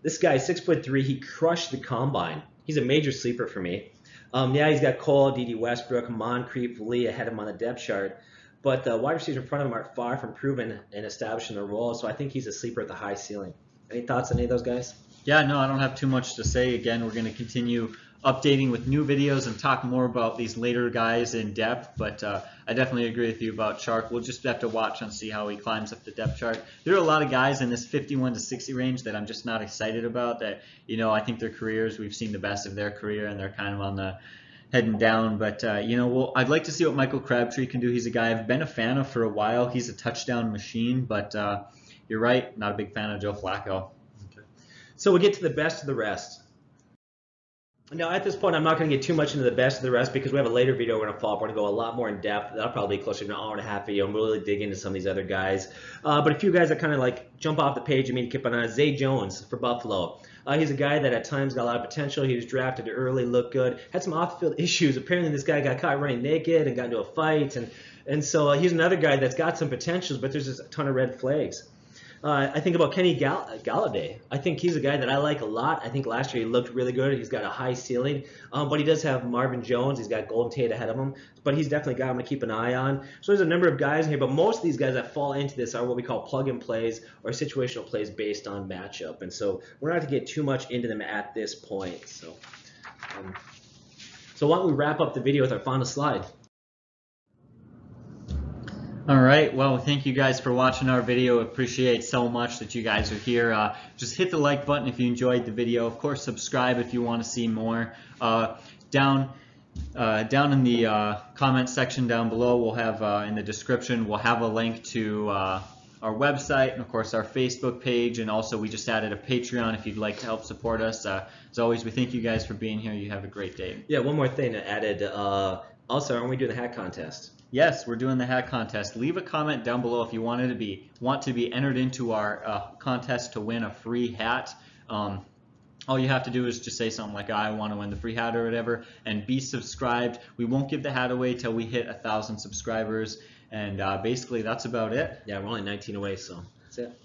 This guy is 6'3". He crushed the combine. He's a major sleeper for me. Yeah, he's got Cole, D.D. Westbrook, Moncrief, Lee ahead of him on the depth chart. But the wide receivers in front of him are far from proven and establishing their role, so I think he's a sleeper at the high ceiling. Any thoughts on any of those guys? Yeah, no, I don't have too much to say. Again, we're going to continue updating with new videos and talk more about these later guys in depth, but I definitely agree with you about Chark. We'll just have to watch and see how he climbs up the depth chart. There are a lot of guys in this 51 to 60 range that I'm just not excited about, that, I think their careers, we've seen the best of their career, and they're kind of on the heading down. But I'd like to see what Michael Crabtree can do. He's a guy I've been a fan of for a while. He's a touchdown machine, but you're right, not a big fan of Joe Flacco. Okay. So we'll get to the best of the rest. Now, at this point, I'm not going to get too much into the best of the rest because we have a later video we're going to follow up. We're going to go a lot more in depth. That'll probably be closer to an hour and a half video, and we'll really dig into some of these other guys. But a few guys that kind of like jump off the page and me to keep an eye on. Zay Jones for Buffalo. He's a guy that at times got a lot of potential. He was drafted early, looked good, had some off-the-field issues. Apparently, this guy got caught running naked and got into a fight, and so he's another guy that's got some potentials, but there's just a ton of red flags. I think about Kenny Galladay. I think he's a guy that I like a lot. I think last year he looked really good. He's got a high ceiling, but he does have Marvin Jones. He's got Golden Tate ahead of him, but he's definitely a guy I'm going to keep an eye on. So there's a number of guys in here, but most of these guys that fall into this are what we call plug-and plays or situational plays based on matchup. And so we're not going to get too much into them at this point. So why don't we wrap up the video with our final slide? All right, well, thank you guys for watching our video. Appreciate so much that you guys are here. Just hit the like button if you enjoyed the video. Of course, subscribe if you want to see more. Down in the comment section down below, we'll have in the description, we'll have a link to our website and of course our Facebook page, and also we just added a Patreon if you'd like to help support us. As always, we thank you guys for being here. You have a great day. Yeah, one more thing added. Also, aren't we doing the hat contest? Yes, we're doing the hat contest. Leave a comment down below if you want to be entered into our contest to win a free hat. All you have to do is just say something like, I want to win the free hat or whatever, and be subscribed. We won't give the hat away till we hit 1,000 subscribers, and basically that's about it. Yeah, we're only 19 away, so that's it.